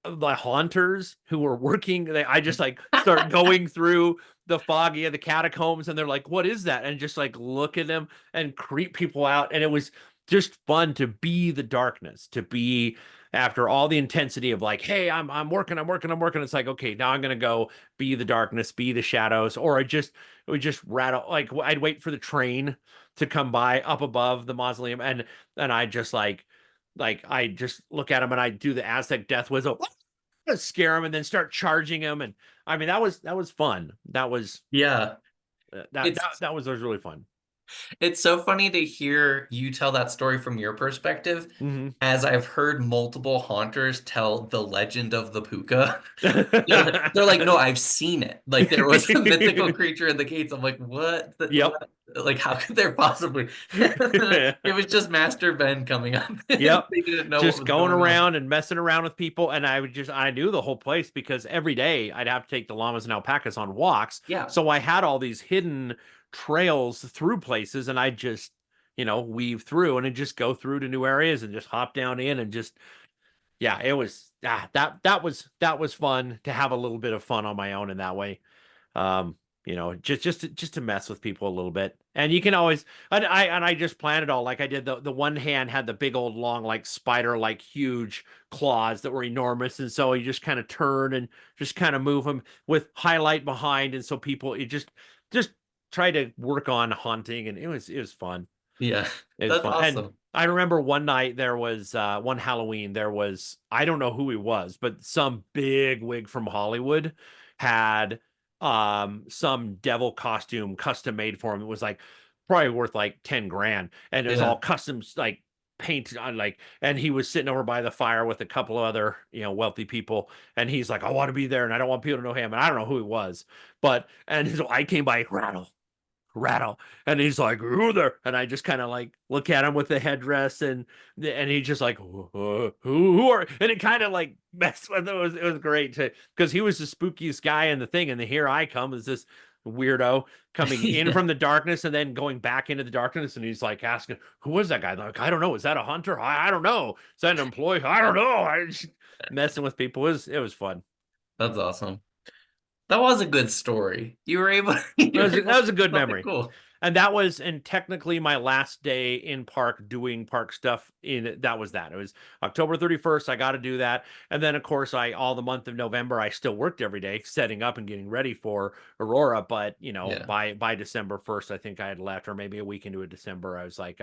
the haunters who were working. I just like start going through the foggy of the catacombs, and they're like, "What is that?" And just like look at them and creep people out. And it was just fun to be the darkness, to be after all the intensity of like, "Hey, I'm working, I'm working, I'm working." It's like, okay, now I'm gonna go be the darkness, be the shadows, or it would just rattle. Like I'd wait for the train to come by up above the mausoleum, and I just like I just look at him and I do the Aztec death whistle, scare him, and then start charging him. And I mean, that was fun. That was Yeah. that that It's that was really fun. It's so funny to hear you tell that story from your perspective, Hmm. as I've heard multiple haunters tell the legend of the puka. They're like, no, I've seen it. Like there was a mythical creature in the gates. I'm like, what? Yep. What? Like, how could there possibly? It was just Master Ben coming up. They Yep. didn't know what Just was going going on. around and messing around with people. And I knew the whole place because every day I'd have to take the llamas and alpacas on walks. Yeah. So I had all these hidden trails through places, and I just, weave through and just go through to new areas and just hop down in and just, yeah, it was, that was fun to have a little bit of fun on my own in that way. um just to mess with people a little bit. And you can always, and I just planned it all. Like I did, the one hand had the big old long like spider like huge claws that were enormous, and so you just kind of turn and just kind of move them with highlight behind, and so people, you just try to work on hunting, and it was fun. Yeah. It was That's fun. And awesome. I remember one night there was one Halloween, there was, I don't know who he was, but some big wig from Hollywood had some devil costume custom made for him. It was like probably worth like 10 grand. And it was all Yeah. custom like painted on like, and he was sitting over by the fire with a couple of other, wealthy people. And he's like, I want to be there and I don't want people to know him. And I don't know who he was. But and so I came by, rattle, and he's like, who there? And I just kind of like look at him with the headdress, and he's just like, who are, and it kind of like messed with, it was great to, because he was the spookiest guy in the thing, and here I come as this weirdo coming in Yeah. from the darkness and then going back into the darkness, and he's like asking, who was that guy? Like, I don't know, is that a hunter? I don't know, is that an employee? I don't know. I just messing with people, it was fun. That's awesome. That was a good story. You were able That you was, were able that to was a do good something memory. cool. And that was, and technically my last day in park doing park stuff in that was that. It was October 31st. I got to do that. And then of course all the month of November I still worked every day setting up and getting ready for Aurora, but Yeah. by December 1st I think I had left, or maybe a week into a December I was like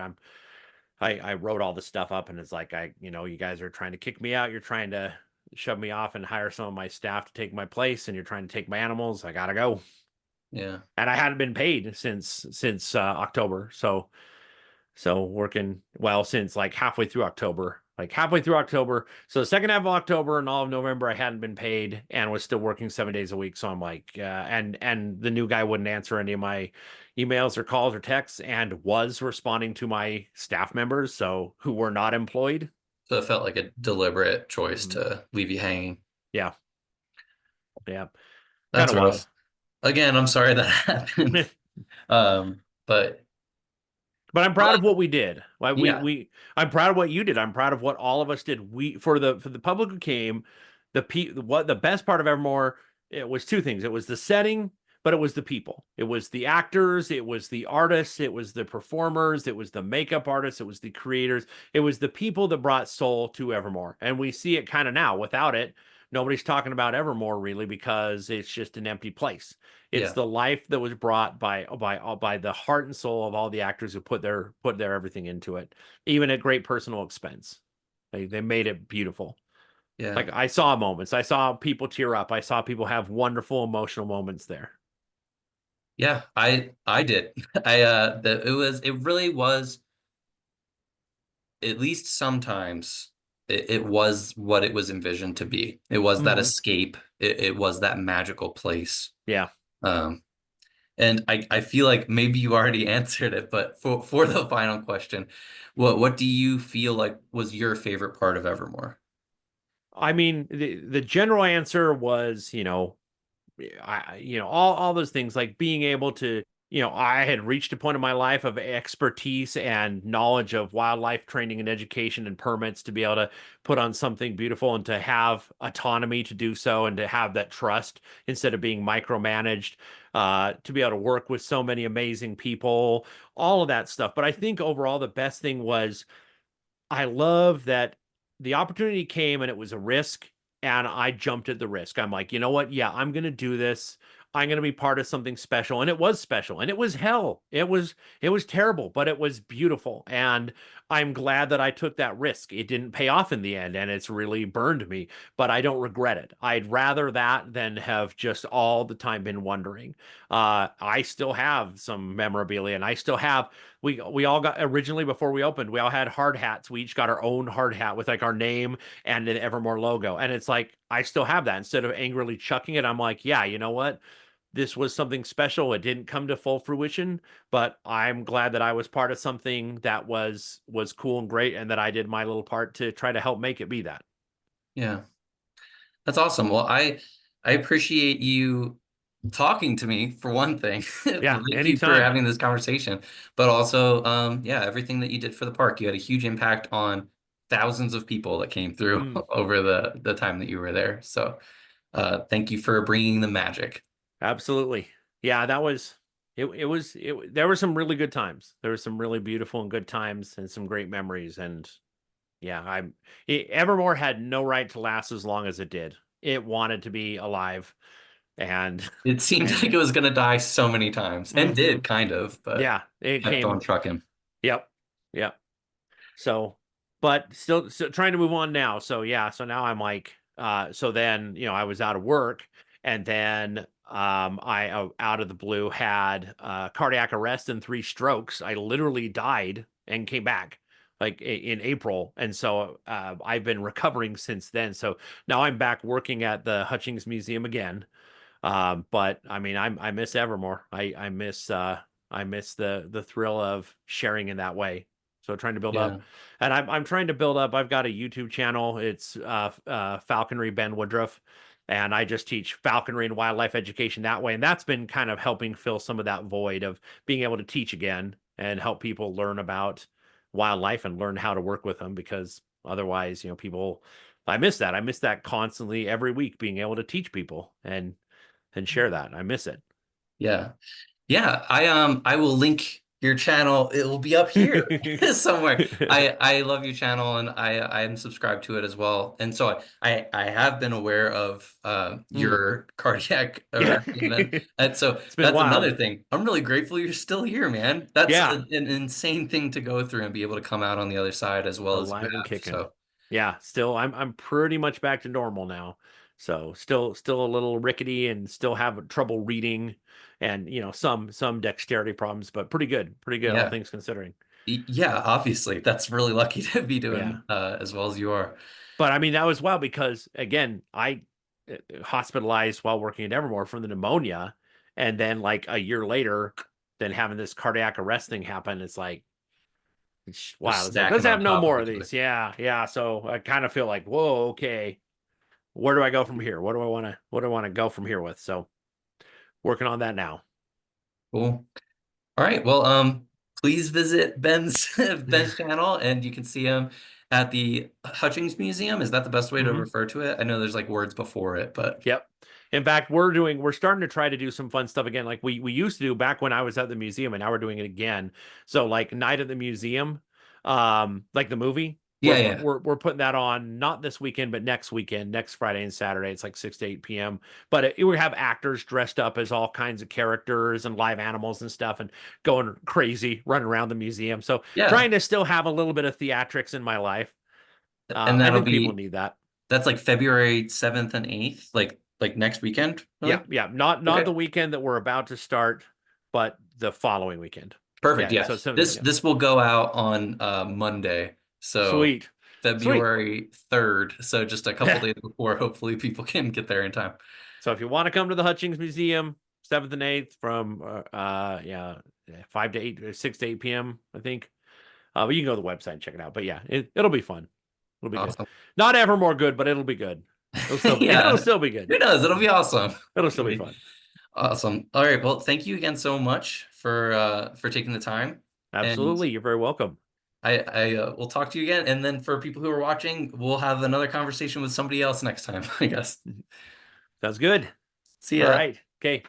I wrote all the stuff up, and it's like you guys are trying to kick me out. You're trying to shove me off and hire some of my staff to take my place, and you're trying to take my animals. I gotta go. Yeah. And I hadn't been paid since October. So working well since like halfway through October. Like halfway through October. So the second half of October and all of November, I hadn't been paid and was still working 7 days a week. So I'm like, and the new guy wouldn't answer any of my emails or calls or texts, and was responding to my staff members, so who were not employed. So it felt like a deliberate choice Mhm. to leave you hanging. Yeah, yeah, kind That's of was. rough. Again, I'm sorry that happened. But But I'm proud of what we did. Like yeah, I'm proud of what you did. I'm proud of what all of us did. We for the public who came, what the best part of Evermore, it was two things. It was the setting, but it was the people. It was the actors, it was the artists, it was the performers, it was the makeup artists, it was the creators. It was the people that brought soul to Evermore. And we see it kind of now. Without it, nobody's talking about Evermore really, because it's just an empty place. It's yeah, the life that was brought by the heart and soul of all the actors who put their everything into it, even at great personal expense. They made it beautiful. yeah, Like I saw moments, I saw people tear up, I saw people have wonderful emotional moments there. yeah. I did. It really was, at least sometimes it was what it was envisioned to be. It was that Mm-hmm. escape. It was that magical place. Yeah. Um, and I feel like maybe you already answered it, but for the final question, what do you feel like was your favorite part of Evermore? I mean, the general answer was, all those things, like being able to, I had reached a point in my life of expertise and knowledge of wildlife training and education and permits to be able to put on something beautiful and to have autonomy to do so and to have that trust instead of being micromanaged, to be able to work with so many amazing people, all of that stuff. But I think overall the best thing was I love that the opportunity came and it was a risk, and I jumped at the risk. I'm like, you know what? Yeah, I'm going to do this. I'm going to be part of something special. And it was special, and it was hell. It was terrible, but it was beautiful. And I'm glad that I took that risk. It didn't pay off in the end, and it's really burned me, but I don't regret it. I'd rather that than have just all the time been wondering. I still have some memorabilia, and I still have we all got originally before we opened, we all had hard hats. We each got our own hard hat with like our name and an Evermore logo. And it's like I still have that. Instead of angrily chucking it, I'm like, yeah, you know what? This was something special. It didn't come to full fruition, but I'm glad that I was part of something that was cool and great, and that I did my little part to try to help make it be that. Yeah, that's awesome. Well, I appreciate you talking to me for one thing. Yeah, Thank you for anytime. having this conversation, but also, yeah, everything that you did for the park. You had a huge impact on thousands of people that came through Mm, over the time that you were there. So, thank you for bringing the magic. absolutely. Yeah, that was there were some really good times. There were some really beautiful and good times and some great memories. And yeah, Evermore had no right to last as long as it did. It wanted to be alive, and It seemed like and it was gonna die so many times, and hmm did kind of, but yeah, it kept on came. trucking. Yep, yep. So, but still trying to move on now. So yeah, so now I'm like, so then I was out of work, and then I out of the blue had cardiac arrest and 3 strokes. I literally died and came back like in April, and so I've been recovering since then. So now I'm back working at the Hutchings Museum again. But I mean, I miss Evermore. I miss the thrill of sharing in that way. So trying to build up, Yeah, and I'm trying to build up. I've got a YouTube channel. It's Falconry Ben Woodruff, and I just teach falconry and wildlife education that way. And that's been kind of helping fill some of that void of being able to teach again and help people learn about wildlife and learn how to work with them, because otherwise, people. I miss that. I miss that constantly every week being able to teach people and share that. I miss it. yeah. Yeah, I will link your channel. It will be up here somewhere. I love your channel and I am subscribed to it as well. And so I have been aware of Mm, your cardiac yeah. arrest event. And so It's been that's wild. another thing. I'm really grateful you're still here, man. That's Yeah. an insane thing to go through and be able to come out on the other side as well as you Alive and have. kicking. So Yeah, still I'm pretty much back to normal now. So still a little rickety and still have trouble reading and some dexterity problems, but pretty good all yeah. things considering. Yeah, obviously. That's really lucky to be Yeah. doing as well as you are. But I mean that was wild because again, I hospitalized while working at Evermore from the pneumonia, and then like a year later then having this cardiac arrest thing happen. It's like Just wow, it's like let's stacking have on no top of more of each other. these. Yeah, yeah. So I kind of feel like, whoa, okay, where do I go from here? What do I want to go from here with? So working on that now. Cool. All right. Well, please visit Ben's Ben's channel, and you can see him at the Hutchings Museum. Is that the best way to Hmm. refer to it? I know there's like words before it, but Yep. In fact, we're starting to try to do some fun stuff again, like we used to do back when I was at the museum, and now we're doing it again. So like Night at the Museum, like the movie, yeah, yeah, we're putting that on not this weekend, but next weekend, next Friday and Saturday. It's like 6 to 8 p.m. But we have actors dressed up as all kinds of characters and live animals and stuff, and going crazy, running around the museum. So yeah. trying to still have a little bit of theatrics in my life. And I that'll think people be need that. that's like February 7th and 8th, like next weekend, Yeah, really? yeah. Not Okay. the weekend that we're about to start, but the following weekend. Perfect. Yeah. Yeah. So seven. This Yeah. this will go out on Monday. So Sweet. Sweet. February 3rd. So just a couple days before, hopefully people can get there in time. So if you want to come to the Hutchings Museum, 7th and 8th from yeah, 5 to 8 or 6 to 8 p.m. I think. But you can go to the website and check it out. But yeah, it'll be fun. It'll be good. Awesome. Not Evermore good, but it'll be good. It'll Yeah. still be good. Who knows? It'll be awesome. It'll still It'll be be fun. awesome. All right. Well, thank you again so much for taking the time. And Absolutely. You're very welcome. I will talk to you again. And then for people who are watching, we'll have another conversation with somebody else next time, I guess. Sounds good. See All ya. right. Okay.